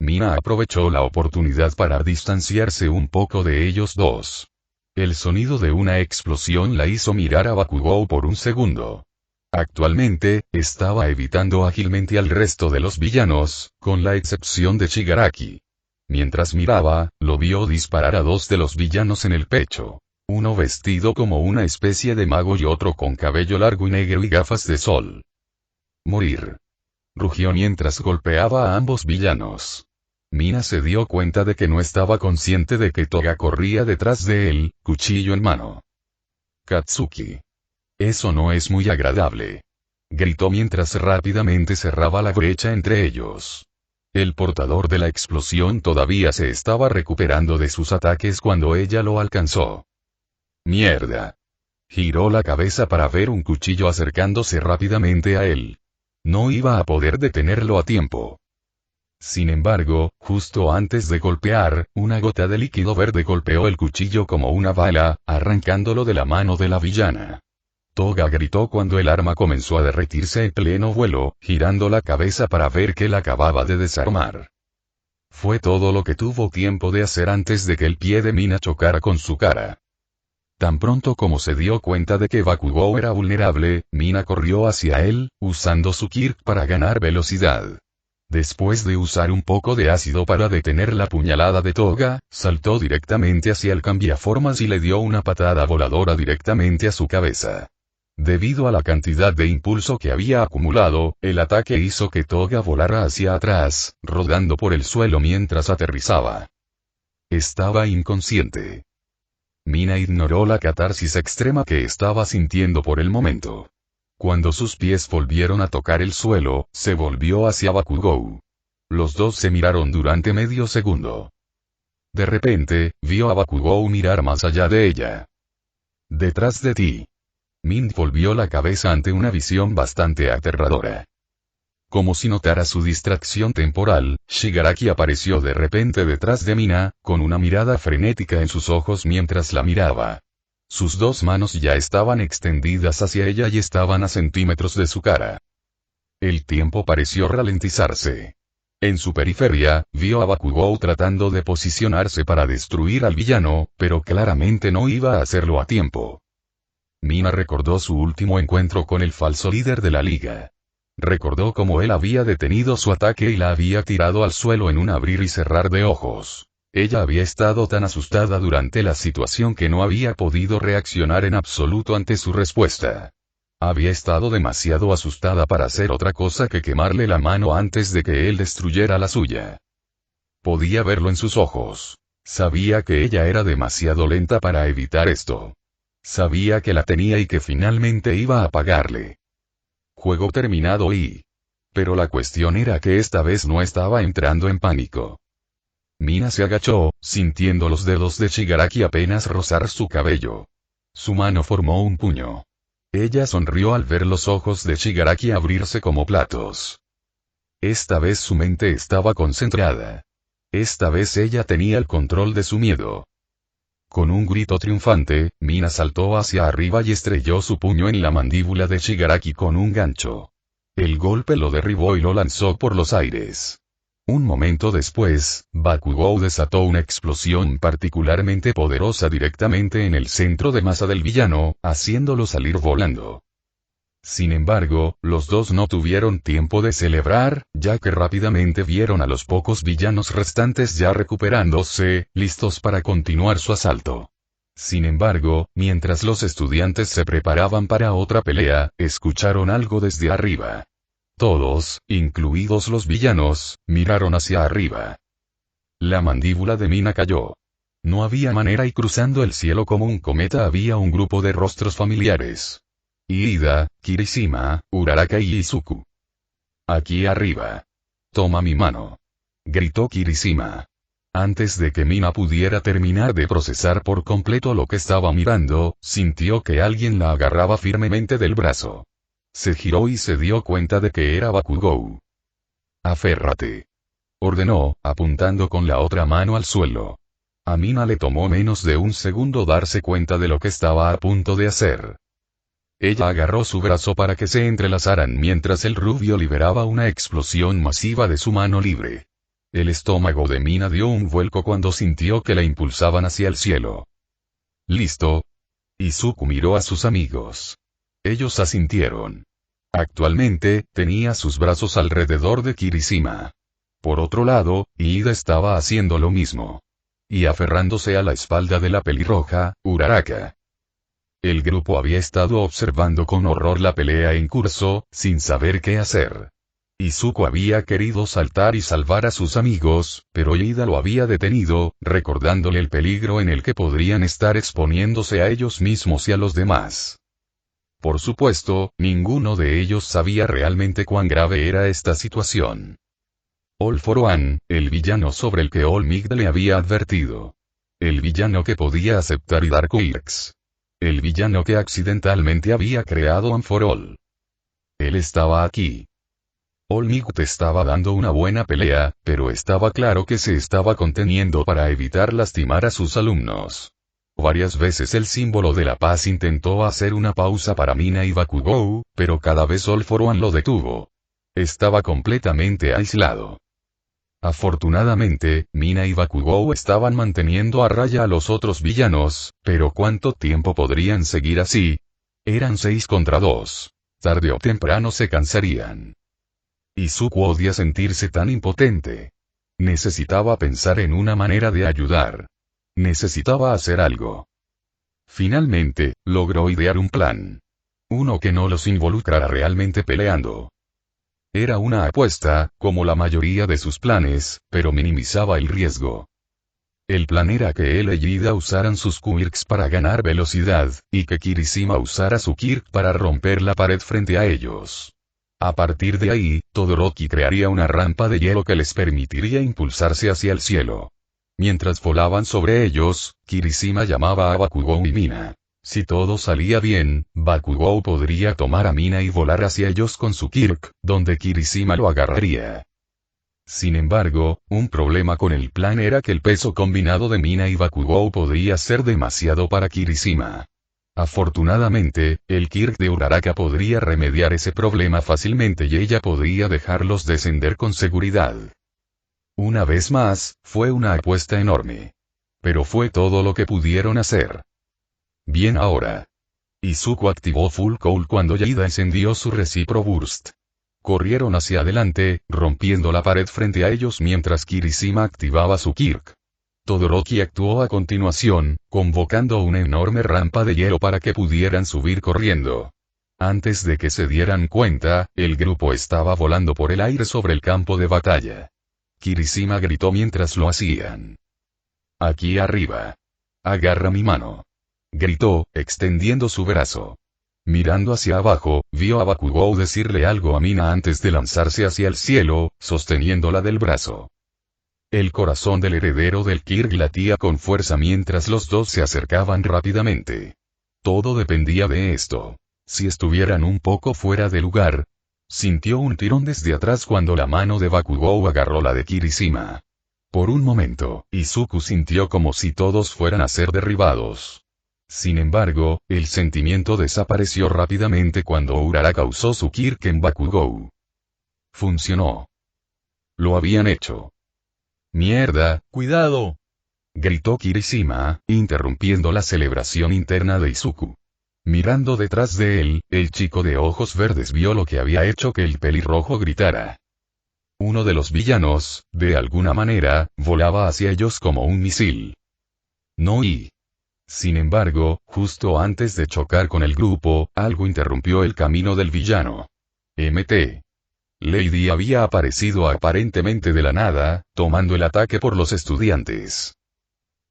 Mina aprovechó la oportunidad para distanciarse un poco de ellos dos. El sonido de una explosión la hizo mirar a Bakugou por un segundo. Actualmente, estaba evitando ágilmente al resto de los villanos, con la excepción de Shigaraki. Mientras miraba, lo vio disparar a dos de los villanos en el pecho. Uno vestido como una especie de mago y otro con cabello largo y negro y gafas de sol. Morir. Rugió mientras golpeaba a ambos villanos. Mina se dio cuenta de que no estaba consciente de que Toga corría detrás de él, cuchillo en mano. Katsuki. Eso no es muy agradable. Gritó mientras rápidamente cerraba la brecha entre ellos. El portador de la explosión todavía se estaba recuperando de sus ataques cuando ella lo alcanzó. Mierda. Giró la cabeza para ver un cuchillo acercándose rápidamente a él. No iba a poder detenerlo a tiempo. Sin embargo, justo antes de golpear, una gota de líquido verde golpeó el cuchillo como una bala, arrancándolo de la mano de la villana. Toga gritó cuando el arma comenzó a derretirse en pleno vuelo, girando la cabeza para ver que la acababa de desarmar. Fue todo lo que tuvo tiempo de hacer antes de que el pie de Mina chocara con su cara. Tan pronto como se dio cuenta de que Bakugou era vulnerable, Mina corrió hacia él, usando su Kirk para ganar velocidad. Después de usar un poco de ácido para detener la puñalada de Toga, saltó directamente hacia el cambiaformas y le dio una patada voladora directamente a su cabeza. Debido a la cantidad de impulso que había acumulado, el ataque hizo que Toga volara hacia atrás, rodando por el suelo mientras aterrizaba. Estaba inconsciente. Mina ignoró la catarsis extrema que estaba sintiendo por el momento. Cuando sus pies volvieron a tocar el suelo, se volvió hacia Bakugou. Los dos se miraron durante medio segundo. De repente, vio a Bakugou mirar más allá de ella. «Detrás de ti». Min volvió la cabeza ante una visión bastante aterradora. Como si notara su distracción temporal, Shigaraki apareció de repente detrás de Mina, con una mirada frenética en sus ojos mientras la miraba. Sus dos manos ya estaban extendidas hacia ella y estaban a centímetros de su cara. El tiempo pareció ralentizarse. En su periferia, vio a Bakugou tratando de posicionarse para destruir al villano, pero claramente no iba a hacerlo a tiempo. Mina recordó su último encuentro con el falso líder de la liga. Recordó cómo él había detenido su ataque y la había tirado al suelo en un abrir y cerrar de ojos. Ella había estado tan asustada durante la situación que no había podido reaccionar en absoluto ante su respuesta. Había estado demasiado asustada para hacer otra cosa que quemarle la mano antes de que él destruyera la suya. Podía verlo en sus ojos. Sabía que ella era demasiado lenta para evitar esto. Sabía que la tenía y que finalmente iba a pagarle. Juego terminado y... Pero la cuestión era que esta vez no estaba entrando en pánico. Mina se agachó, sintiendo los dedos de Shigaraki apenas rozar su cabello. Su mano formó un puño. Ella sonrió al ver los ojos de Shigaraki abrirse como platos. Esta vez su mente estaba concentrada. Esta vez ella tenía el control de su miedo. Con un grito triunfante, Mina saltó hacia arriba y estrelló su puño en la mandíbula de Shigaraki con un gancho. El golpe lo derribó y lo lanzó por los aires. Un momento después, Bakugou desató una explosión particularmente poderosa directamente en el centro de masa del villano, haciéndolo salir volando. Sin embargo, los dos no tuvieron tiempo de celebrar, ya que rápidamente vieron a los pocos villanos restantes ya recuperándose, listos para continuar su asalto. Sin embargo, mientras los estudiantes se preparaban para otra pelea, escucharon algo desde arriba. Todos, incluidos los villanos, miraron hacia arriba. La mandíbula de Mina cayó. No había manera y cruzando el cielo como un cometa había un grupo de rostros familiares. Iida, Kirishima, Uraraka y Izuku. Aquí arriba. Toma mi mano. Gritó Kirishima. Antes de que Mina pudiera terminar de procesar por completo lo que estaba mirando, sintió que alguien la agarraba firmemente del brazo. Se giró y se dio cuenta de que era Bakugou. Aférrate. Ordenó, apuntando con la otra mano al suelo. A Mina le tomó menos de un segundo darse cuenta de lo que estaba a punto de hacer. Ella agarró su brazo para que se entrelazaran mientras el rubio liberaba una explosión masiva de su mano libre. El estómago de Mina dio un vuelco cuando sintió que la impulsaban hacia el cielo. ¿Listo? Izuku miró a sus amigos. Ellos asintieron. Actualmente, tenía sus brazos alrededor de Kirishima. Por otro lado, Iida estaba haciendo lo mismo. Y aferrándose a la espalda de la pelirroja, Uraraka. El grupo había estado observando con horror la pelea en curso, sin saber qué hacer. Izuku había querido saltar y salvar a sus amigos, pero Iida lo había detenido, recordándole el peligro en el que podrían estar exponiéndose a ellos mismos y a los demás. Por supuesto, ninguno de ellos sabía realmente cuán grave era esta situación. All for One, el villano sobre el que All Might le había advertido. El villano que podía aceptar y dar quirks. El villano que accidentalmente había creado One for All. Él estaba aquí. All Might estaba dando una buena pelea, pero estaba claro que se estaba conteniendo para evitar lastimar a sus alumnos. Varias veces el símbolo de la paz intentó hacer una pausa para Mina y Bakugou, pero cada vez All For One lo detuvo. Estaba completamente aislado. Afortunadamente, Mina y Bakugou estaban manteniendo a raya a los otros villanos, pero ¿cuánto tiempo podrían seguir así? Eran 6 contra 2. Tarde o temprano se cansarían. Izuku odia sentirse tan impotente. Necesitaba pensar en una manera de ayudar. Necesitaba hacer algo. Finalmente, logró idear un plan. Uno que no los involucrara realmente peleando. Era una apuesta, como la mayoría de sus planes, pero minimizaba el riesgo. El plan era que él y Ida usaran sus quirks para ganar velocidad, y que Kirishima usara su quirk para romper la pared frente a ellos. A partir de ahí, Todoroki crearía una rampa de hielo que les permitiría impulsarse hacia el cielo. Mientras volaban sobre ellos, Kirishima llamaba a Bakugou y Mina. Si todo salía bien, Bakugou podría tomar a Mina y volar hacia ellos con su quirk, donde Kirishima lo agarraría. Sin embargo, un problema con el plan era que el peso combinado de Mina y Bakugou podría ser demasiado para Kirishima. Afortunadamente, el quirk de Uraraka podría remediar ese problema fácilmente y ella podría dejarlos descender con seguridad. Una vez más, fue una apuesta enorme. Pero fue todo lo que pudieron hacer. Bien ahora. Izuku activó Full Cowl cuando Yaida encendió su Recipro Burst. Corrieron hacia adelante, rompiendo la pared frente a ellos mientras Kirishima activaba su quirk. Todoroki actuó a continuación, convocando una enorme rampa de hielo para que pudieran subir corriendo. Antes de que se dieran cuenta, el grupo estaba volando por el aire sobre el campo de batalla. Kirishima gritó mientras lo hacían. Aquí arriba. Agarra mi mano. Gritó, extendiendo su brazo. Mirando hacia abajo, vio a Bakugou decirle algo a Mina antes de lanzarse hacia el cielo, sosteniéndola del brazo. El corazón del heredero del Kirk latía con fuerza mientras los dos se acercaban rápidamente. Todo dependía de esto. Si estuvieran un poco fuera de lugar. Sintió un tirón desde atrás cuando la mano de Bakugou agarró la de Kirishima. Por un momento, Izuku sintió como si todos fueran a ser derribados. Sin embargo, el sentimiento desapareció rápidamente cuando Uraraka usó su quirk en Bakugou. Funcionó. Lo habían hecho. ¡Mierda! ¡Cuidado! Gritó Kirishima, interrumpiendo la celebración interna de Izuku. Mirando detrás de él, el chico de ojos verdes vio lo que había hecho que el pelirrojo gritara. Uno de los villanos, de alguna manera, volaba hacia ellos como un misil. No y. Sin embargo, justo antes de chocar con el grupo, algo interrumpió el camino del villano. Mt. Lady había aparecido aparentemente de la nada, tomando el ataque por los estudiantes.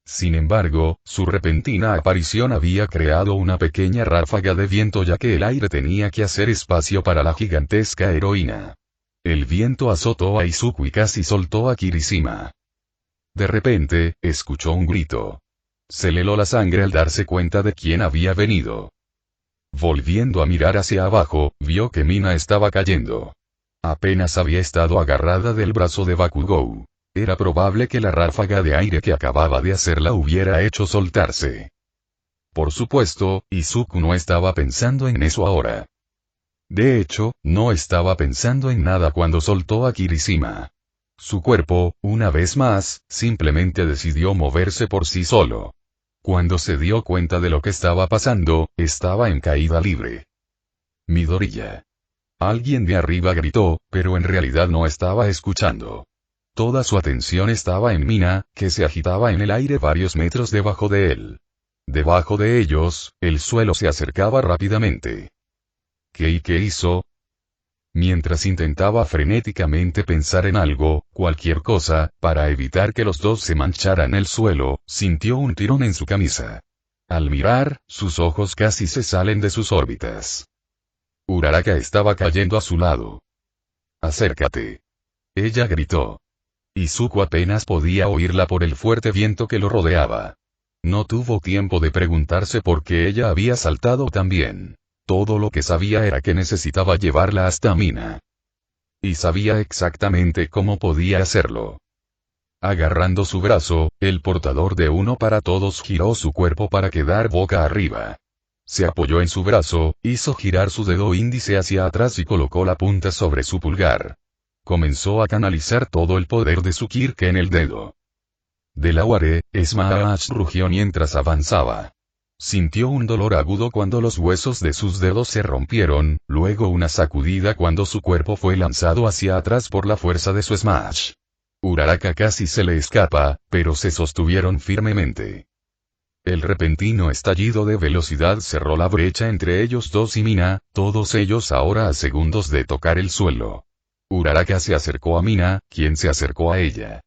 Sin embargo, su repentina aparición había creado una pequeña ráfaga de viento ya que el aire tenía que hacer espacio para la gigantesca heroína. El viento azotó a Izuku y casi soltó a Kirishima. De repente, escuchó un grito. Se le heló la sangre al darse cuenta de quién había venido. Volviendo a mirar hacia abajo, vio que Mina estaba cayendo. Apenas había estado agarrada del brazo de Bakugou. Era probable que la ráfaga de aire que acababa de hacer la hubiera hecho soltarse. Por supuesto, Izuku no estaba pensando en eso ahora. De hecho, no estaba pensando en nada cuando soltó a Kirishima. Su cuerpo, una vez más, simplemente decidió moverse por sí solo. Cuando se dio cuenta de lo que estaba pasando, estaba en caída libre. Midoriya. Alguien de arriba gritó, pero en realidad no estaba escuchando. Toda su atención estaba en Mina, que se agitaba en el aire varios metros debajo de él. Debajo de ellos, el suelo se acercaba rápidamente. ¿Qué hizo? Mientras intentaba frenéticamente pensar en algo, cualquier cosa, para evitar que los dos se mancharan el suelo, sintió un tirón en su camisa. Al mirar, sus ojos casi se salen de sus órbitas. Uraraka estaba cayendo a su lado. «Acércate». Ella gritó. Izuku apenas podía oírla por el fuerte viento que lo rodeaba. No tuvo tiempo de preguntarse por qué ella había saltado también. Todo lo que sabía era que necesitaba llevarla hasta Mina. Y sabía exactamente cómo podía hacerlo. Agarrando su brazo, el portador de uno para todos giró su cuerpo para quedar boca arriba. Se apoyó en su brazo, hizo girar su dedo índice hacia atrás y colocó la punta sobre su pulgar. Comenzó a canalizar todo el poder de su Kirk en el dedo. Delaware, Smash rugió mientras avanzaba. Sintió un dolor agudo cuando los huesos de sus dedos se rompieron, luego una sacudida cuando su cuerpo fue lanzado hacia atrás por la fuerza de su Smash. Uraraka casi se le escapa, pero se sostuvieron firmemente. El repentino estallido de velocidad cerró la brecha entre ellos dos y Mina, todos ellos ahora a segundos de tocar el suelo. Uraraka se acercó a Mina, quien se acercó a ella.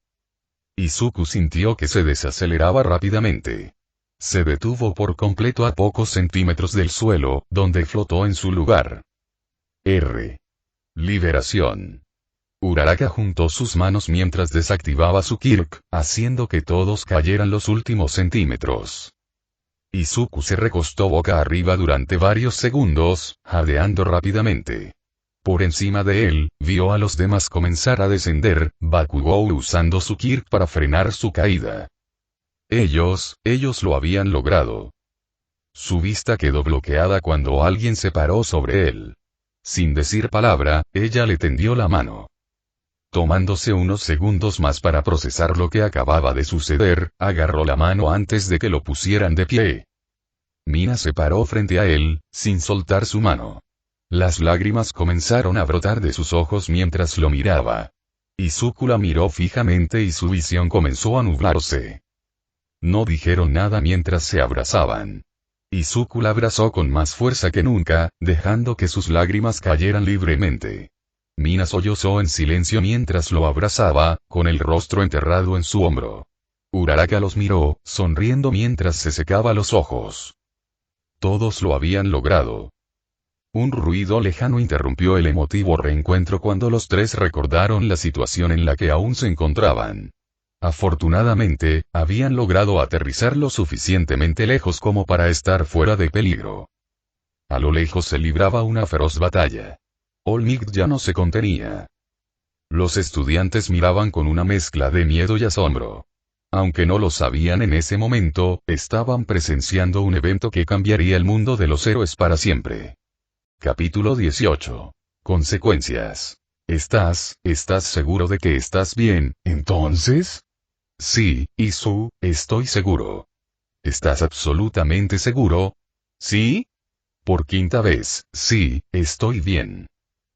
Izuku sintió que se desaceleraba rápidamente. Se detuvo por completo a pocos centímetros del suelo, donde flotó en su lugar. Liberación. Uraraka juntó sus manos mientras desactivaba su Kirk, haciendo que todos cayeran los últimos centímetros. Izuku se recostó boca arriba durante varios segundos, jadeando rápidamente. Por encima de él, vio a los demás comenzar a descender, Bakugou usando su Kirk para frenar su caída. Ellos lo habían logrado. Su vista quedó bloqueada cuando alguien se paró sobre él. Sin decir palabra, ella le tendió la mano. Tomándose unos segundos más para procesar lo que acababa de suceder, agarró la mano antes de que lo pusieran de pie. Mina se paró frente a él, sin soltar su mano. Las lágrimas comenzaron a brotar de sus ojos mientras lo miraba. Izuku la miró fijamente y su visión comenzó a nublarse. No dijeron nada mientras se abrazaban. Izuku la abrazó con más fuerza que nunca, dejando que sus lágrimas cayeran libremente. Mina sollozó en silencio mientras lo abrazaba, con el rostro enterrado en su hombro. Uraraka los miró, sonriendo mientras se secaba los ojos. Todos lo habían logrado. Un ruido lejano interrumpió el emotivo reencuentro cuando los tres recordaron la situación en la que aún se encontraban. Afortunadamente, habían logrado aterrizar lo suficientemente lejos como para estar fuera de peligro. A lo lejos se libraba una feroz batalla. All Might ya no se contenía. Los estudiantes miraban con una mezcla de miedo y asombro. Aunque no lo sabían en ese momento, estaban presenciando un evento que cambiaría el mundo de los héroes para siempre. Capítulo 18. Consecuencias. ¿Estás seguro de que estás bien, entonces? Sí, Isu, estoy seguro. ¿Estás absolutamente seguro? ¿Sí? Por quinta vez, sí, estoy bien.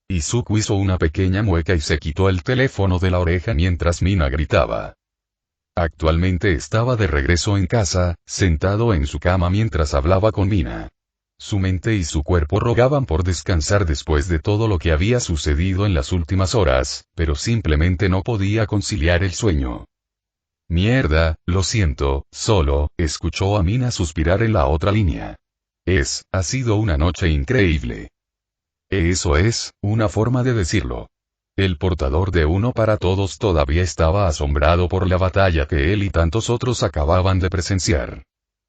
Izuku hizo una pequeña mueca y se quitó el teléfono de la oreja mientras Mina gritaba. Actualmente estaba de regreso en casa, sentado en su cama mientras hablaba con Mina. Su mente y su cuerpo rogaban por descansar después de todo lo que había sucedido en las últimas horas, pero simplemente no podía conciliar el sueño. Mierda, lo siento, solo, escuchó a Mina suspirar en la otra línea. Ha sido una noche increíble. Eso es, una forma de decirlo. El portador de uno para todos todavía estaba asombrado por la batalla que él y tantos otros acababan de presenciar.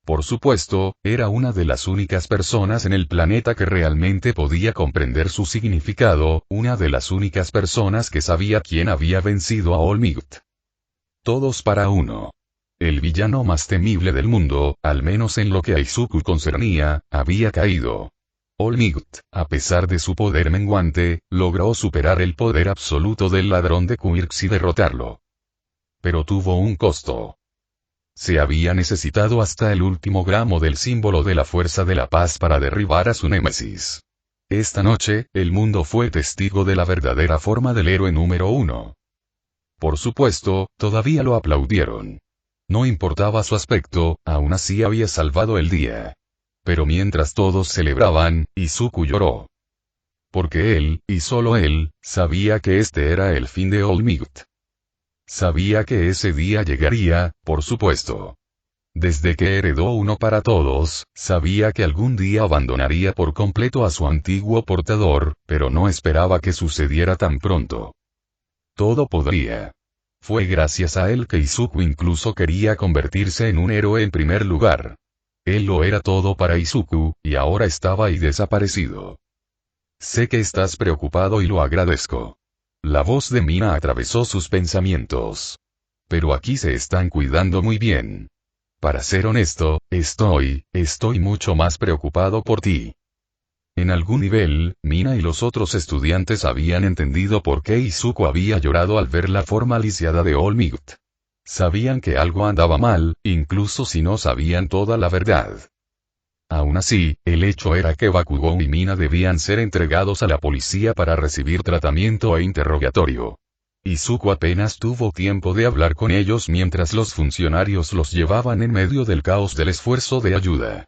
Por supuesto, era una de las únicas personas en el planeta que realmente podía comprender su significado, una de las únicas personas que sabía quién había vencido a All Might. Todos para uno. El villano más temible del mundo, al menos en lo que a Izuku concernía, había caído. All Might, a pesar de su poder menguante, logró superar el poder absoluto del ladrón de Quirks y derrotarlo. Pero tuvo un costo. Se había necesitado hasta el último gramo del símbolo de la fuerza de la paz para derribar a su némesis. Esta noche, el mundo fue testigo de la verdadera forma del héroe número 1. Por supuesto, todavía lo aplaudieron. No importaba su aspecto, aún así había salvado el día. Pero mientras todos celebraban, Izuku lloró. Porque él, y solo él, sabía que este era el fin de All Might. Sabía que ese día llegaría, por supuesto. Desde que heredó uno para todos, sabía que algún día abandonaría por completo a su antiguo portador, pero no esperaba que sucediera tan pronto. Todo podría. Fue gracias a él que Izuku incluso quería convertirse en un héroe en primer lugar. Él lo era todo para Izuku, y ahora estaba ahí desaparecido. Sé que estás preocupado y lo agradezco. La voz de Mina atravesó sus pensamientos. Pero aquí se están cuidando muy bien. Para ser honesto, estoy mucho más preocupado por ti. En algún nivel, Mina y los otros estudiantes habían entendido por qué Izuku había llorado al ver la forma lisiada de All Might. Sabían que algo andaba mal, incluso si no sabían toda la verdad. Aún así, el hecho era que Bakugou y Mina debían ser entregados a la policía para recibir tratamiento e interrogatorio. Izuku apenas tuvo tiempo de hablar con ellos mientras los funcionarios los llevaban en medio del caos del esfuerzo de ayuda.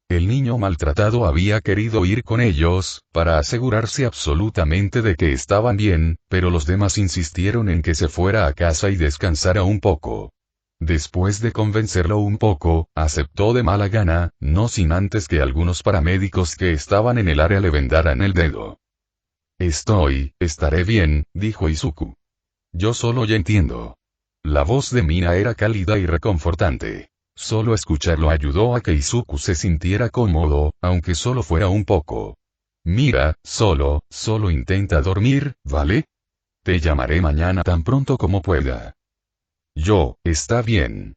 El niño maltratado había querido ir con ellos, para asegurarse absolutamente de que estaban bien, pero los demás insistieron en que se fuera a casa y descansara un poco. Después de convencerlo un poco, aceptó de mala gana, no sin antes que algunos paramédicos que estaban en el área le vendaran el dedo. Estaré bien, dijo Izuku. Yo solo ya entiendo. La voz de Mina era cálida y reconfortante. Solo escucharlo ayudó a que Izuku se sintiera cómodo, aunque solo fuera un poco. Mira, solo intenta dormir, ¿vale? Te llamaré mañana tan pronto como pueda. Está bien.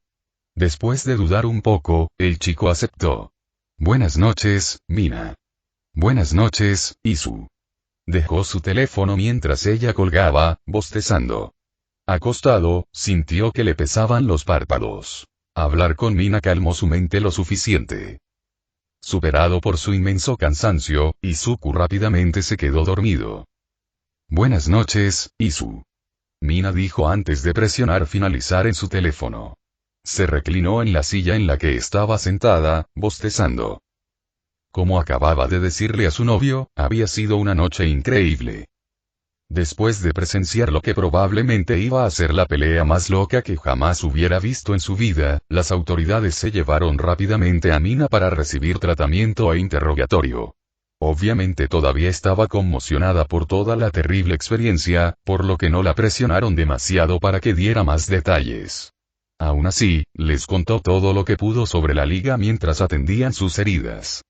Después de dudar un poco, el chico aceptó. Buenas noches, Mina. Buenas noches, Isu. Dejó su teléfono mientras ella colgaba, bostezando. Acostado, sintió que le pesaban los párpados. Hablar con Mina calmó su mente lo suficiente. Superado por su inmenso cansancio, Izuku rápidamente se quedó dormido. Buenas noches, Isu. Mina dijo antes de presionar finalizar en su teléfono. Se reclinó en la silla en la que estaba sentada, bostezando. Como acababa de decirle a su novio, había sido una noche increíble. Después de presenciar lo que probablemente iba a ser la pelea más loca que jamás hubiera visto en su vida, las autoridades se llevaron rápidamente a Mina para recibir tratamiento e interrogatorio. Obviamente todavía estaba conmocionada por toda la terrible experiencia, por lo que no la presionaron demasiado para que diera más detalles. Aún así, les contó todo lo que pudo sobre la liga mientras atendían sus heridas.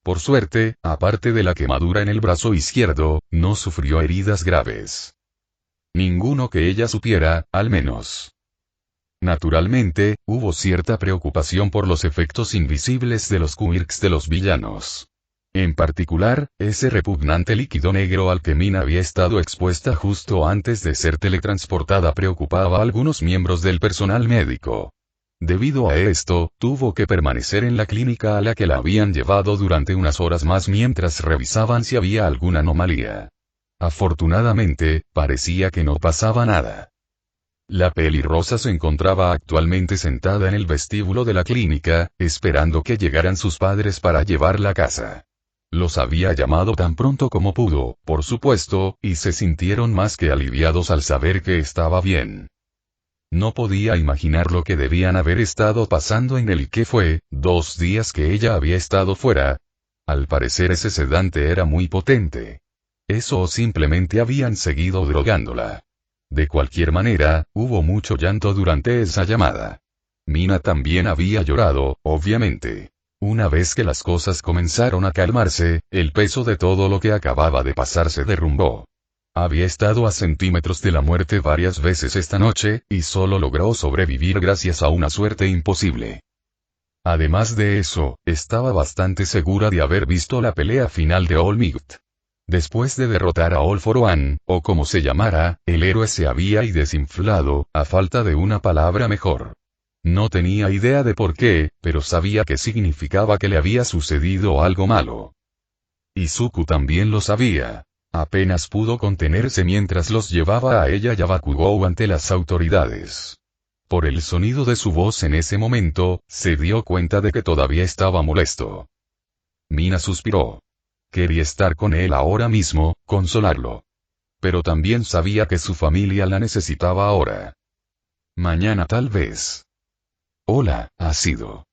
Por suerte, aparte de la quemadura en el brazo izquierdo, no sufrió heridas graves. Ninguno que ella supiera, al menos. Naturalmente, hubo cierta preocupación por los efectos invisibles de los quirks de los villanos. En particular, ese repugnante líquido negro al que Mina había estado expuesta justo antes de ser teletransportada preocupaba a algunos miembros del personal médico. Debido a esto, tuvo que permanecer en la clínica a la que la habían llevado durante unas horas más mientras revisaban si había alguna anomalía. Afortunadamente, parecía que no pasaba nada. La pelirrosa se encontraba actualmente sentada en el vestíbulo de la clínica, esperando que llegaran sus padres para llevarla a casa. Los había llamado tan pronto como pudo, por supuesto, y se sintieron más que aliviados al saber que estaba bien. No podía imaginar lo que debían haber estado pasando en el que fue, 2 días que ella había estado fuera. Al parecer ese sedante era muy potente. Eso o simplemente habían seguido drogándola. De cualquier manera, hubo mucho llanto durante esa llamada. Mina también había llorado, obviamente. Una vez que las cosas comenzaron a calmarse, el peso de todo lo que acababa de pasar se derrumbó. Había estado a centímetros de la muerte varias veces esta noche, y solo logró sobrevivir gracias a una suerte imposible. Además de eso, estaba bastante segura de haber visto la pelea final de All Might. Después de derrotar a All for One, o como se llamara, el héroe se había desinflado, a falta de una palabra mejor. No tenía idea de por qué, pero sabía que significaba que le había sucedido algo malo. Izuku también lo sabía. Apenas pudo contenerse mientras los llevaba a ella y a Bakugou ante las autoridades. Por el sonido de su voz en ese momento, se dio cuenta de que todavía estaba molesto. Mina suspiró. Quería estar con él ahora mismo, consolarlo. Pero también sabía que su familia la necesitaba ahora. Mañana tal vez. Hola, ácido.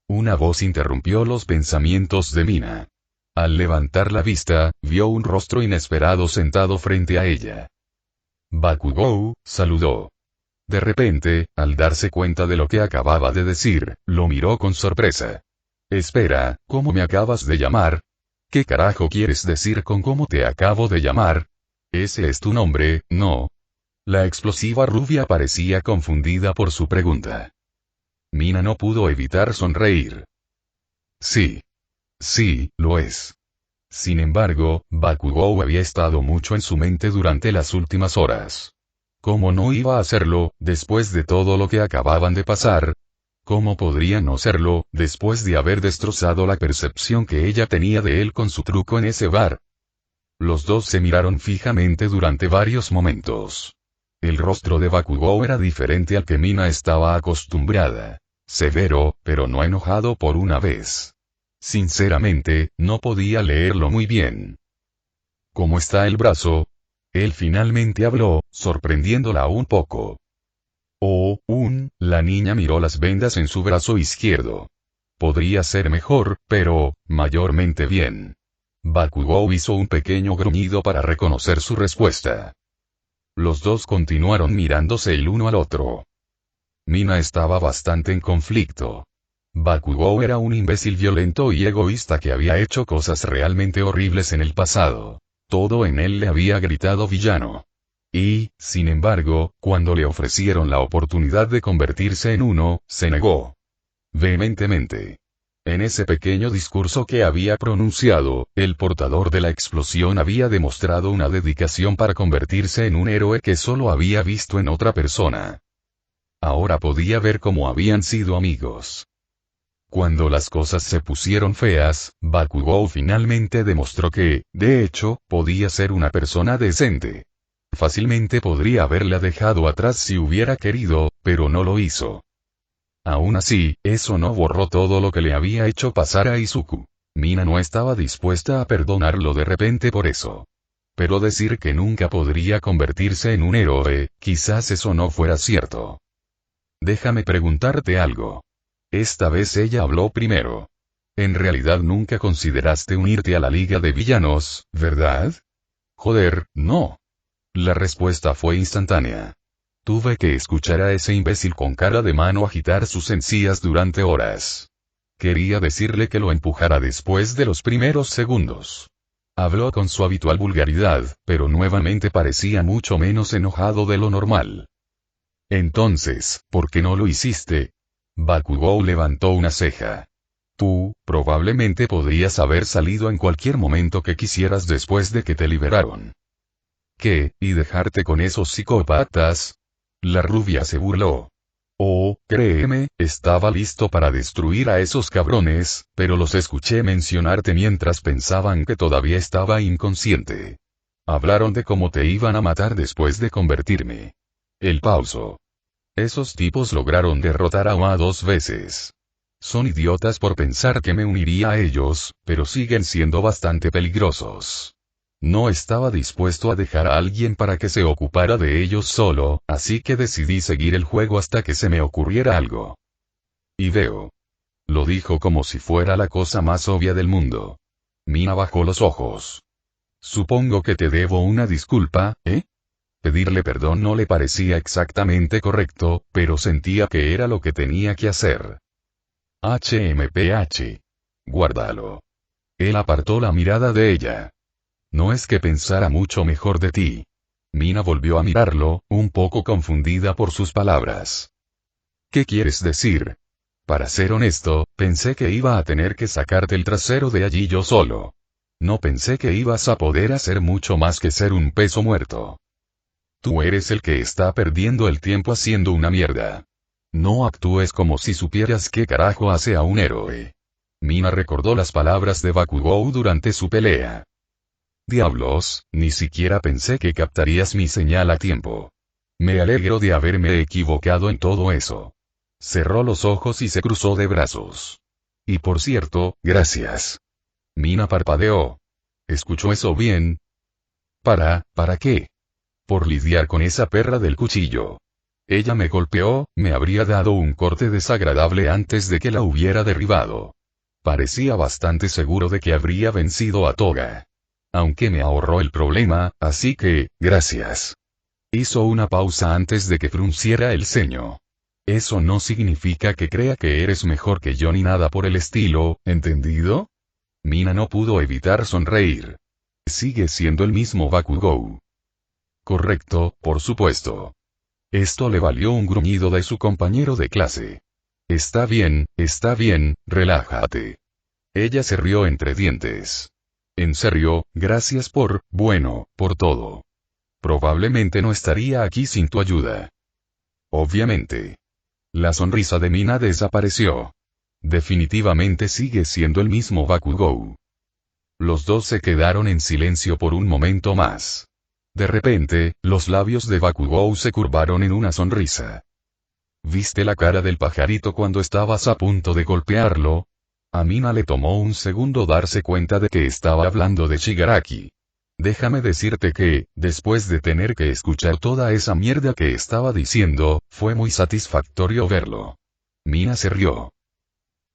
Una voz interrumpió los pensamientos de Mina. Al levantar la vista, vio un rostro inesperado sentado frente a ella. Bakugou, saludó. De repente, al darse cuenta de lo que acababa de decir, lo miró con sorpresa. Espera, ¿cómo me acabas de llamar? ¿Qué carajo quieres decir con cómo te acabo de llamar? Ese es tu nombre, ¿no? La explosiva rubia parecía confundida por su pregunta. Mina no pudo evitar sonreír. Sí. Sí, lo es. Sin embargo, Bakugou había estado mucho en su mente durante las últimas horas. ¿Cómo no iba a hacerlo, después de todo lo que acababan de pasar? ¿Cómo podría no serlo, después de haber destrozado la percepción que ella tenía de él con su truco en ese bar? Los dos se miraron fijamente durante varios momentos. El rostro de Bakugou era diferente al que Mina estaba acostumbrada. Severo, pero no enojado por una vez. Sinceramente, no podía leerlo muy bien. ¿Cómo está el brazo? Él finalmente habló, sorprendiéndola un poco. Oh, la niña miró las vendas en su brazo izquierdo. Podría ser mejor, pero, mayormente bien. Bakugou hizo un pequeño gruñido para reconocer su respuesta. Los dos continuaron mirándose el uno al otro. Mina estaba bastante en conflicto. Bakugou era un imbécil violento y egoísta que había hecho cosas realmente horribles en el pasado. Todo en él le había gritado villano. Y, sin embargo, cuando le ofrecieron la oportunidad de convertirse en uno, se negó. Vehementemente. En ese pequeño discurso que había pronunciado, el portador de la explosión había demostrado una dedicación para convertirse en un héroe que solo había visto en otra persona. Ahora podía ver cómo habían sido amigos. Cuando las cosas se pusieron feas, Bakugou finalmente demostró que, de hecho, podía ser una persona decente. Fácilmente podría haberla dejado atrás si hubiera querido, pero no lo hizo. Aún así, eso no borró todo lo que le había hecho pasar a Izuku. Mina no estaba dispuesta a perdonarlo de repente por eso. Pero decir que nunca podría convertirse en un héroe, quizás eso no fuera cierto. Déjame preguntarte algo. Esta vez ella habló primero. En realidad nunca consideraste unirte a la Liga de Villanos, ¿verdad? Joder, no. La respuesta fue instantánea. Tuve que escuchar a ese imbécil con cara de mano agitar sus encías durante horas. Quería decirle que lo empujara después de los primeros segundos. Habló con su habitual vulgaridad, pero nuevamente parecía mucho menos enojado de lo normal. Entonces, ¿por qué no lo hiciste? Bakugou levantó una ceja. Tú, probablemente podrías haber salido en cualquier momento que quisieras después de que te liberaron. ¿Qué, y dejarte con esos psicópatas? La rubia se burló. Oh, créeme, estaba listo para destruir a esos cabrones, pero los escuché mencionarte mientras pensaban que todavía estaba inconsciente. Hablaron de cómo te iban a matar después de convertirme. El pauso. Esos tipos lograron derrotar a Uma 2 veces. Son idiotas por pensar que me uniría a ellos, pero siguen siendo bastante peligrosos. No estaba dispuesto a dejar a alguien para que se ocupara de ellos solo, así que decidí seguir el juego hasta que se me ocurriera algo. Y veo. Lo dijo como si fuera la cosa más obvia del mundo. Mina bajó los ojos. Supongo que te debo una disculpa, ¿eh? Pedirle perdón no le parecía exactamente correcto, pero sentía que era lo que tenía que hacer. HMPH. Guárdalo. Él apartó la mirada de ella. No es que pensara mucho mejor de ti. Mina volvió a mirarlo, un poco confundida por sus palabras. ¿Qué quieres decir? Para ser honesto, pensé que iba a tener que sacarte el trasero de allí yo solo. No pensé que ibas a poder hacer mucho más que ser un peso muerto. Tú eres el que está perdiendo el tiempo haciendo una mierda. No actúes como si supieras qué carajo hace a un héroe. Mina recordó las palabras de Bakugou durante su pelea. Diablos, ni siquiera pensé que captarías mi señal a tiempo. Me alegro de haberme equivocado en todo eso. Cerró los ojos y se cruzó de brazos. Y por cierto, gracias. Mina parpadeó. ¿Escuchó eso bien? ¿Para qué? Por lidiar con esa perra del cuchillo. Ella me golpeó, me habría dado un corte desagradable antes de que la hubiera derribado. Parecía bastante seguro de que habría vencido a Toga. Aunque me ahorró el problema, así que, gracias. Hizo una pausa antes de que frunciera el ceño. Eso no significa que crea que eres mejor que yo ni nada por el estilo, ¿entendido? Mina no pudo evitar sonreír. Sigue siendo el mismo Bakugou. Correcto, por supuesto. Esto le valió un gruñido de su compañero de clase. Está bien, relájate. Ella se rió entre dientes. En serio, gracias por todo. Probablemente no estaría aquí sin tu ayuda. Obviamente. La sonrisa de Mina desapareció. Definitivamente sigue siendo el mismo Bakugou. Los dos se quedaron en silencio por un momento más. De repente, los labios de Bakugou se curvaron en una sonrisa. ¿Viste la cara del pajarito cuando estabas a punto de golpearlo? A Mina le tomó un segundo darse cuenta de que estaba hablando de Shigaraki. Déjame decirte que, después de tener que escuchar toda esa mierda que estaba diciendo, fue muy satisfactorio verlo. Mina se rió.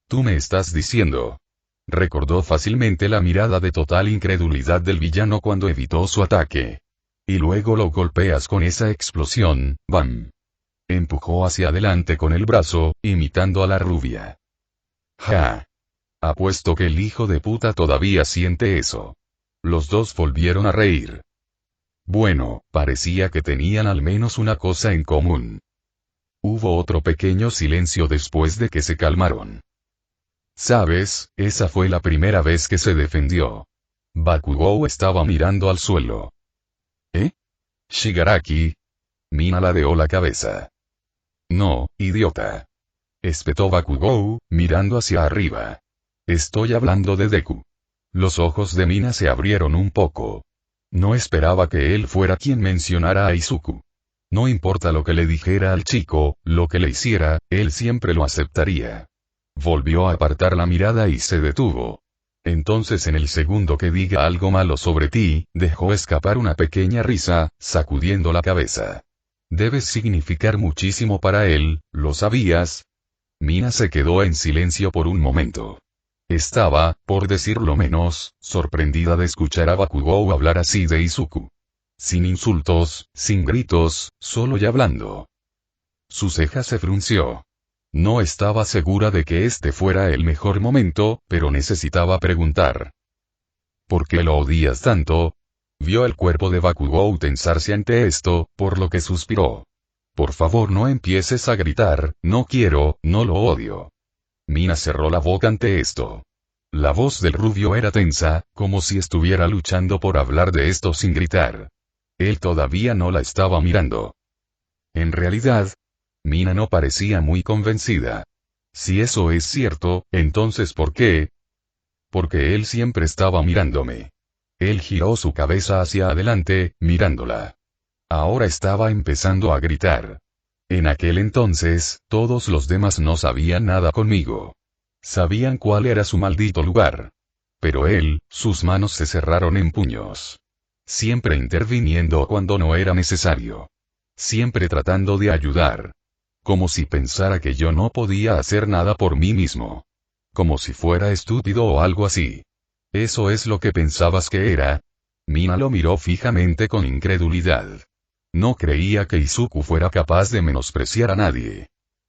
¿Tú me estás diciendo? Recordó fácilmente la mirada de total incredulidad del villano cuando evitó su ataque. Y luego lo golpeas con esa explosión, ¡bam! Empujó hacia adelante con el brazo, imitando a la rubia. ¡Ja! Apuesto que el hijo de puta todavía siente eso. Los dos volvieron a reír. Bueno, parecía que tenían al menos una cosa en común. Hubo otro pequeño silencio después de que se calmaron. ¿Sabes? Esa fue la primera vez que se defendió. Bakugou estaba mirando al suelo. ¿Eh? Shigaraki. Mina ladeó la cabeza. No, idiota. Espetó Bakugou, mirando hacia arriba. Estoy hablando de Deku. Los ojos de Mina se abrieron un poco. No esperaba que él fuera quien mencionara a Izuku. No importa lo que le dijera al chico, lo que le hiciera, él siempre lo aceptaría. Volvió a apartar la mirada y se detuvo. Entonces en el segundo que diga algo malo sobre ti, dejó escapar una pequeña risa, sacudiendo la cabeza. Debes significar muchísimo para él, ¿lo sabías? Mina se quedó en silencio por un momento. Estaba, por decirlo menos, sorprendida de escuchar a Bakugou hablar así de Izuku. Sin insultos, sin gritos, solo y hablando. Su ceja se frunció. No estaba segura de que este fuera el mejor momento, pero necesitaba preguntar. ¿Por qué lo odias tanto? Vio el cuerpo de Bakugou tensarse ante esto, por lo que suspiró. Por favor no empieces a gritar, no quiero, no lo odio. Mina cerró la boca ante esto. La voz del rubio era tensa, como si estuviera luchando por hablar de esto sin gritar. Él todavía no la estaba mirando. En realidad, Mina no parecía muy convencida. Si eso es cierto, entonces ¿por qué? Porque él siempre estaba mirándome. Él giró su cabeza hacia adelante, mirándola. Ahora estaba empezando a gritar. En aquel entonces, todos los demás no sabían nada conmigo. Sabían cuál era su maldito lugar. Pero él, sus manos se cerraron en puños. Siempre interviniendo cuando no era necesario. Siempre tratando de ayudar. Como si pensara que yo no podía hacer nada por mí mismo. Como si fuera estúpido o algo así. ¿Eso es lo que pensabas que era? Mina lo miró fijamente con incredulidad. No creía que Izuku fuera capaz de menospreciar a nadie.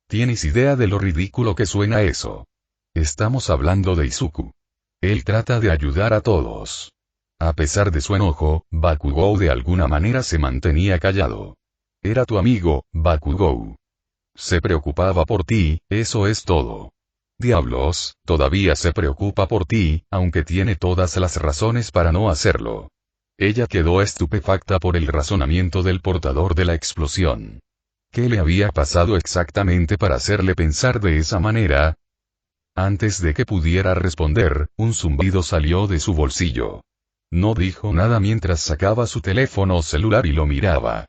¿Tienes idea de lo ridículo que suena eso? Estamos hablando de Izuku. Él trata de ayudar a todos. A pesar de su enojo, Bakugou de alguna manera se mantenía callado. Era tu amigo, Bakugou. Se preocupaba por ti, eso es todo. Diablos, todavía se preocupa por ti, aunque tiene todas las razones para no hacerlo. Ella quedó estupefacta por el razonamiento del portador de la explosión. ¿Qué le había pasado exactamente para hacerle pensar de esa manera? Antes de que pudiera responder, un zumbido salió de su bolsillo. No dijo nada mientras sacaba su teléfono celular y lo miraba.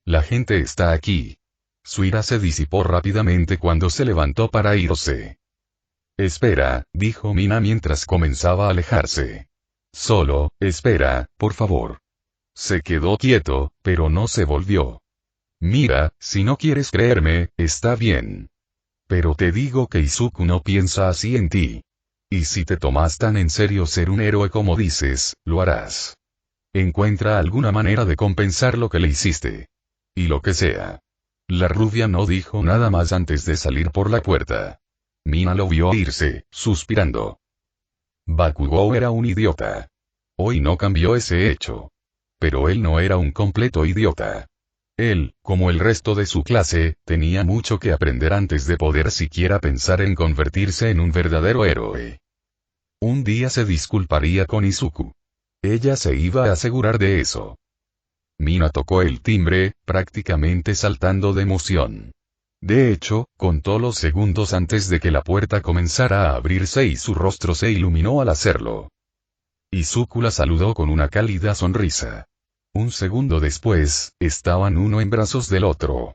La gente está aquí. Su ira se disipó rápidamente cuando se levantó para irse. Espera, dijo Mina mientras comenzaba a alejarse. Solo, espera, por favor. Se quedó quieto, pero no se volvió. Mira, si no quieres creerme, está bien. Pero te digo que Izuku no piensa así en ti. Y si te tomas tan en serio ser un héroe como dices, lo harás. Encuentra alguna manera de compensar lo que le hiciste. Y lo que sea. La rubia no dijo nada más antes de salir por la puerta. Mina lo vio irse, suspirando. Bakugou era un idiota. Hoy no cambió ese hecho. Pero él no era un completo idiota. Él, como el resto de su clase, tenía mucho que aprender antes de poder siquiera pensar en convertirse en un verdadero héroe. Un día se disculparía con Izuku. Ella se iba a asegurar de eso. Mina tocó el timbre, prácticamente saltando de emoción. De hecho, contó los segundos antes de que la puerta comenzara a abrirse y su rostro se iluminó al hacerlo. Izuku la saludó con una cálida sonrisa. Un segundo después, estaban uno en brazos del otro.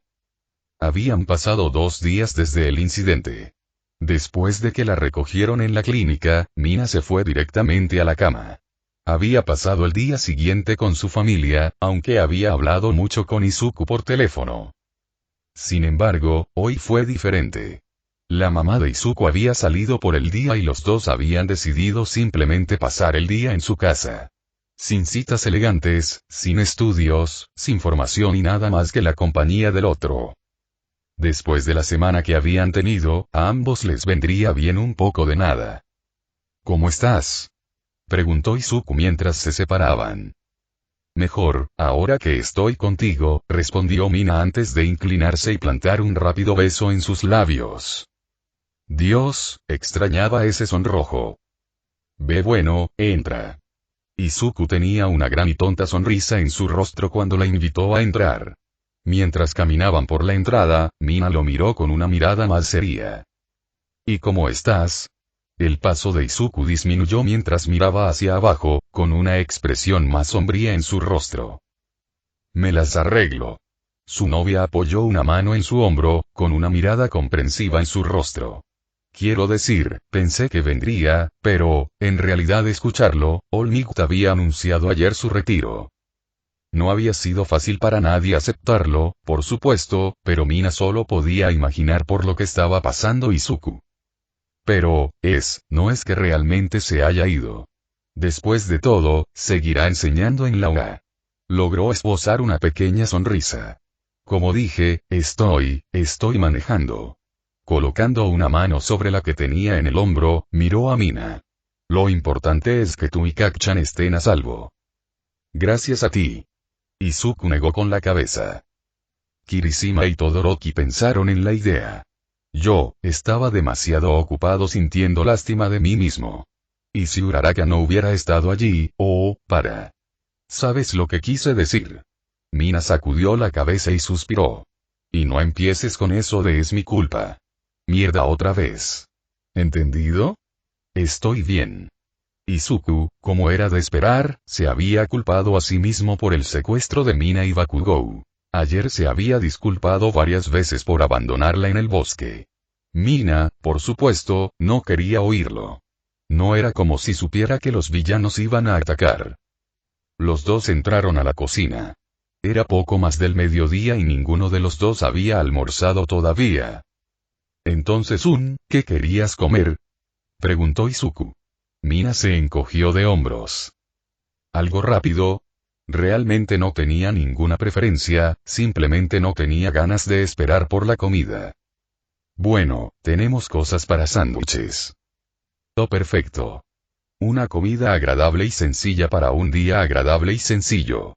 Habían pasado 2 días desde el incidente. Después de que la recogieron en la clínica, Mina se fue directamente a la cama. Había pasado el día siguiente con su familia, aunque había hablado mucho con Izuku por teléfono. Sin embargo, hoy fue diferente. La mamá de Izuku había salido por el día y los dos habían decidido simplemente pasar el día en su casa. Sin citas elegantes, sin estudios, sin formación y nada más que la compañía del otro. Después de la semana que habían tenido, a ambos les vendría bien un poco de nada. ¿Cómo estás?, preguntó Izuku mientras se separaban. Mejor, ahora que estoy contigo, respondió Mina antes de inclinarse y plantar un rápido beso en sus labios. Dios, extrañaba ese sonrojo. Ve bueno, entra. Izuku tenía una gran y tonta sonrisa en su rostro cuando la invitó a entrar. Mientras caminaban por la entrada, Mina lo miró con una mirada más seria. ¿Y cómo estás? El paso de Izuku disminuyó mientras miraba hacia abajo, con una expresión más sombría en su rostro. Me las arreglo. Su novia apoyó una mano en su hombro, con una mirada comprensiva en su rostro. Quiero decir, pensé que vendría, pero, en realidad escucharlo, All Might había anunciado ayer su retiro. No había sido fácil para nadie aceptarlo, por supuesto, pero Mina solo podía imaginar por lo que estaba pasando Izuku. Pero, no es que realmente se haya ido. Después de todo, seguirá enseñando en la UA. Logró esbozar una pequeña sonrisa. Como dije, estoy manejando. Colocando una mano sobre la que tenía en el hombro, miró a Mina. Lo importante es que tú y Kacchan estén a salvo. Gracias a ti. Izuku negó con la cabeza. Kirishima y Todoroki pensaron en la idea. Yo, estaba demasiado ocupado sintiendo lástima de mí mismo. Y si Uraraka no hubiera estado allí, para. ¿Sabes lo que quise decir? Mina sacudió la cabeza y suspiró. Y no empieces con eso de es mi culpa. Mierda otra vez. ¿Entendido? Estoy bien. Izuku, como era de esperar, se había culpado a sí mismo por el secuestro de Mina y Bakugou. Ayer se había disculpado varias veces por abandonarla en el bosque. Mina, por supuesto, no quería oírlo. No era como si supiera que los villanos iban a atacar. Los dos entraron a la cocina. Era poco más del mediodía y ninguno de los dos había almorzado todavía. Entonces, ¿qué querías comer?, preguntó Izuku. Mina se encogió de hombros. Algo rápido. Realmente no tenía ninguna preferencia, simplemente no tenía ganas de esperar por la comida. Bueno, tenemos cosas para sándwiches. Oh, perfecto. Una comida agradable y sencilla para un día agradable y sencillo.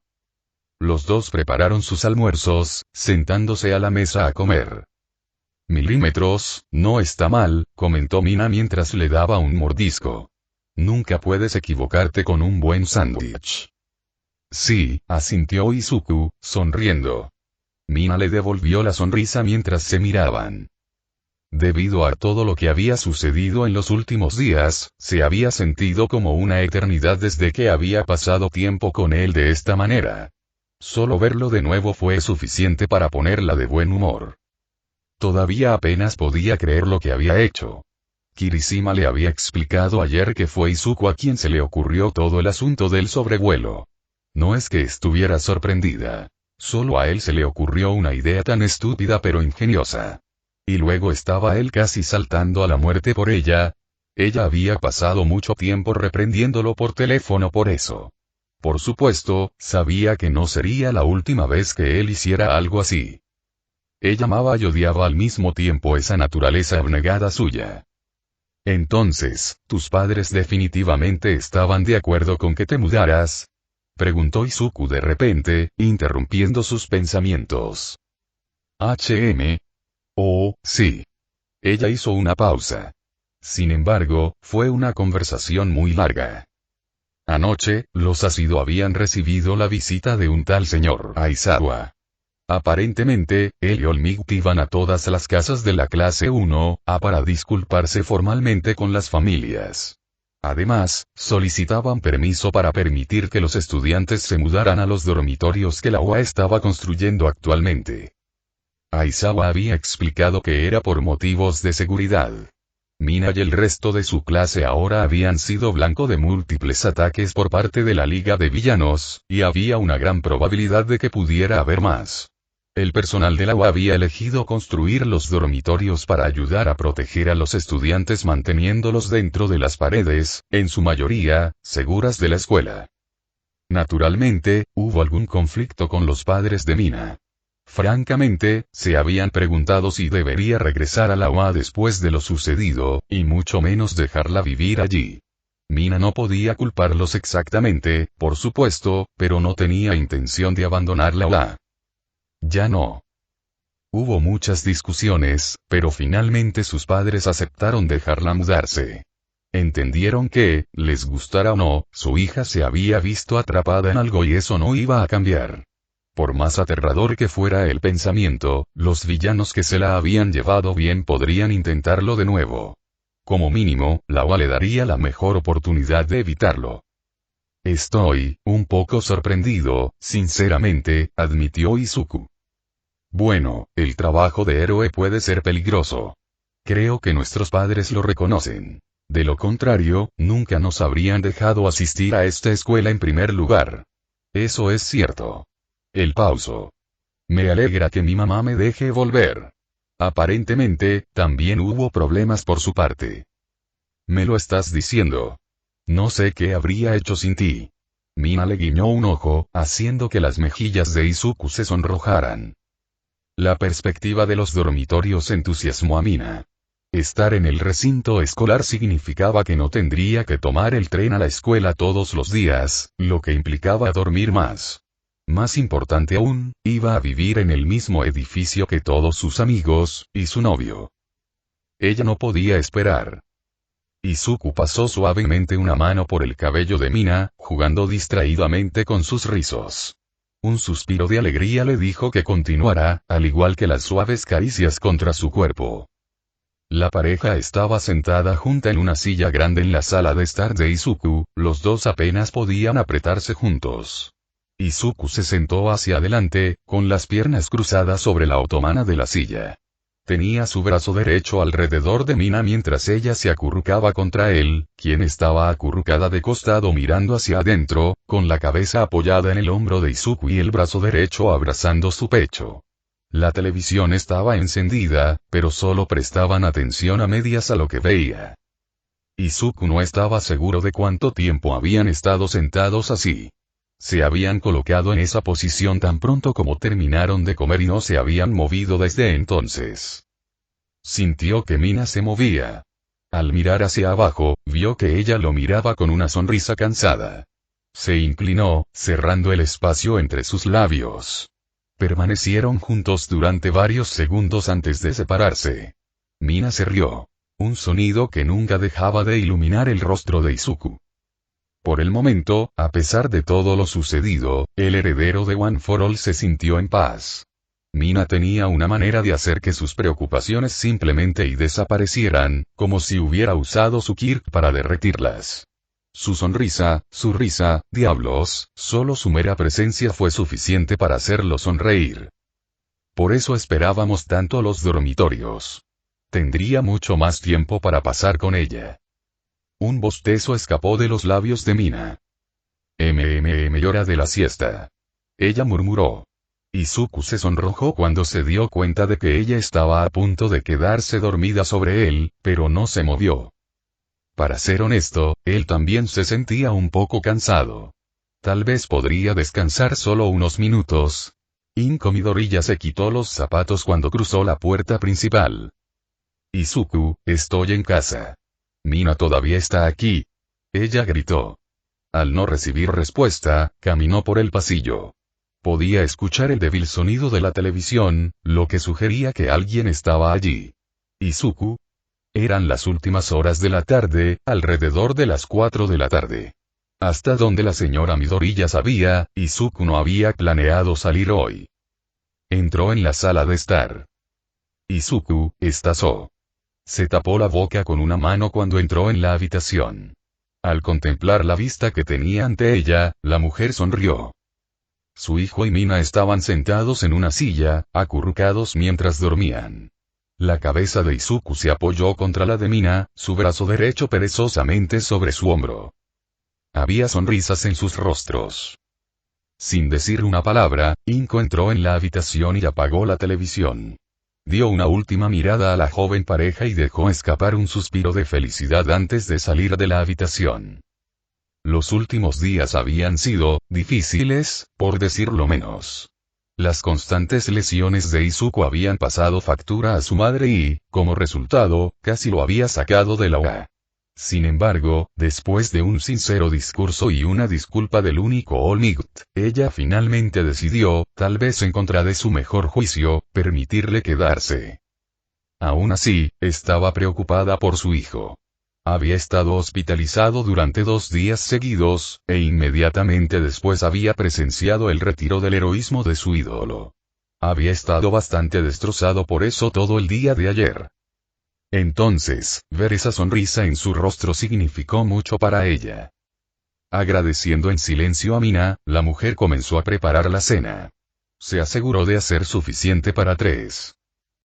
Los dos prepararon sus almuerzos, sentándose a la mesa a comer. Milímetros, no está mal, comentó Mina mientras le daba un mordisco. Nunca puedes equivocarte con un buen sándwich. Sí, asintió Izuku, sonriendo. Mina le devolvió la sonrisa mientras se miraban. Debido a todo lo que había sucedido en los últimos días, se había sentido como una eternidad desde que había pasado tiempo con él de esta manera. Solo verlo de nuevo fue suficiente para ponerla de buen humor. Todavía apenas podía creer lo que había hecho. Kirishima le había explicado ayer que fue Izuku a quien se le ocurrió todo el asunto del sobrevuelo. No es que estuviera sorprendida. Solo a él se le ocurrió una idea tan estúpida pero ingeniosa. Y luego estaba él casi saltando a la muerte por ella. Ella había pasado mucho tiempo reprendiéndolo por teléfono por eso. Por supuesto, sabía que no sería la última vez que él hiciera algo así. Ella amaba y odiaba al mismo tiempo esa naturaleza abnegada suya. Entonces, ¿tus padres definitivamente estaban de acuerdo con que te mudaras? Preguntó Izuku de repente, interrumpiendo sus pensamientos. Oh, sí. Ella hizo una pausa. Sin embargo, fue una conversación muy larga. Anoche, los Asido habían recibido la visita de un tal señor Aizawa. Aparentemente, él y Olmigt iban a todas las casas de la clase 1, para disculparse formalmente con las familias. Además, solicitaban permiso para permitir que los estudiantes se mudaran a los dormitorios que la UA estaba construyendo actualmente. Aizawa había explicado que era por motivos de seguridad. Mina y el resto de su clase ahora habían sido blanco de múltiples ataques por parte de la Liga de Villanos, y había una gran probabilidad de que pudiera haber más. El personal de la UA había elegido construir los dormitorios para ayudar a proteger a los estudiantes manteniéndolos dentro de las paredes, en su mayoría, seguras de la escuela. Naturalmente, hubo algún conflicto con los padres de Mina. Francamente, se habían preguntado si debería regresar a la UA después de lo sucedido, y mucho menos dejarla vivir allí. Mina no podía culparlos exactamente, por supuesto, pero no tenía intención de abandonar la UA. Ya no. Hubo muchas discusiones, pero finalmente sus padres aceptaron dejarla mudarse. Entendieron que, les gustara o no, su hija se había visto atrapada en algo y eso no iba a cambiar. Por más aterrador que fuera el pensamiento, los villanos que se la habían llevado bien podrían intentarlo de nuevo. Como mínimo, la UA le daría la mejor oportunidad de evitarlo. Estoy, un poco sorprendido, sinceramente, admitió Izuku. Bueno, el trabajo de héroe puede ser peligroso. Creo que nuestros padres lo reconocen. De lo contrario, nunca nos habrían dejado asistir a esta escuela en primer lugar. Eso es cierto. El pauso. Me alegra que mi mamá me deje volver. Aparentemente, también hubo problemas por su parte. ¿Me lo estás diciendo? No sé qué habría hecho sin ti. Mina le guiñó un ojo, haciendo que las mejillas de Izuku se sonrojaran. La perspectiva de los dormitorios entusiasmó a Mina. Estar en el recinto escolar significaba que no tendría que tomar el tren a la escuela todos los días, lo que implicaba dormir más. Más importante aún, iba a vivir en el mismo edificio que todos sus amigos, y su novio. Ella no podía esperar. Izuku pasó suavemente una mano por el cabello de Mina, jugando distraídamente con sus rizos. Un suspiro de alegría le dijo que continuara, al igual que las suaves caricias contra su cuerpo. La pareja estaba sentada junta en una silla grande en la sala de estar de Izuku, los dos apenas podían apretarse juntos. Izuku se sentó hacia adelante, con las piernas cruzadas sobre la otomana de la silla. Tenía su brazo derecho alrededor de Mina mientras ella se acurrucaba contra él, quien estaba acurrucada de costado mirando hacia adentro, con la cabeza apoyada en el hombro de Izuku y el brazo derecho abrazando su pecho. La televisión estaba encendida, pero solo prestaban atención a medias a lo que veía. Izuku no estaba seguro de cuánto tiempo habían estado sentados así. Se habían colocado en esa posición tan pronto como terminaron de comer y no se habían movido desde entonces. Sintió que Mina se movía. Al mirar hacia abajo, vio que ella lo miraba con una sonrisa cansada. Se inclinó, cerrando el espacio entre sus labios. Permanecieron juntos durante varios segundos antes de separarse. Mina se rió. Un sonido que nunca dejaba de iluminar el rostro de Izuku. Por el momento, a pesar de todo lo sucedido, el heredero de One for All se sintió en paz. Mina tenía una manera de hacer que sus preocupaciones simplemente desaparecieran, como si hubiera usado su Kirk para derretirlas. Su sonrisa, su risa, diablos, solo su mera presencia fue suficiente para hacerlo sonreír. Por eso esperábamos tanto los dormitorios. Tendría mucho más tiempo para pasar con ella. Un bostezo escapó de los labios de Mina. Hora de la siesta. Ella murmuró. Izuku se sonrojó cuando se dio cuenta de que ella estaba a punto de quedarse dormida sobre él, pero no se movió. Para ser honesto, él también se sentía un poco cansado. Tal vez podría descansar solo unos minutos. Midoriya se quitó los zapatos cuando cruzó la puerta principal. Izuku, estoy en casa. Mina todavía está aquí. Ella gritó. Al no recibir respuesta, caminó por el pasillo. Podía escuchar el débil sonido de la televisión, lo que sugería que alguien estaba allí. ¿Izuku? Eran las últimas horas de la tarde, alrededor de las 4 de la tarde. Hasta donde la señora Midori ya sabía, Izuku no había planeado salir hoy. Entró en la sala de estar. Izuku, ¿estás o? Se tapó la boca con una mano cuando entró en la habitación. Al contemplar la vista que tenía ante ella, la mujer sonrió. Su hijo y Mina estaban sentados en una silla, acurrucados mientras dormían. La cabeza de Izuku se apoyó contra la de Mina, su brazo derecho perezosamente sobre su hombro. Había sonrisas en sus rostros. Sin decir una palabra, Inko entró en la habitación y apagó la televisión. Dio una última mirada a la joven pareja y dejó escapar un suspiro de felicidad antes de salir de la habitación. Los últimos días habían sido difíciles, por decirlo menos. Las constantes lesiones de Izuku habían pasado factura a su madre y, como resultado, casi lo había sacado de la hoguera. Sin embargo, después de un sincero discurso y una disculpa del único All Might, ella finalmente decidió, tal vez en contra de su mejor juicio, permitirle quedarse. Aún así, estaba preocupada por su hijo. Había estado hospitalizado durante 2 días seguidos, e inmediatamente después había presenciado el retiro del heroísmo de su ídolo. Había estado bastante destrozado por eso todo el día de ayer. Entonces, ver esa sonrisa en su rostro significó mucho para ella. Agradeciendo en silencio a Mina, la mujer comenzó a preparar la cena. Se aseguró de hacer suficiente para 3.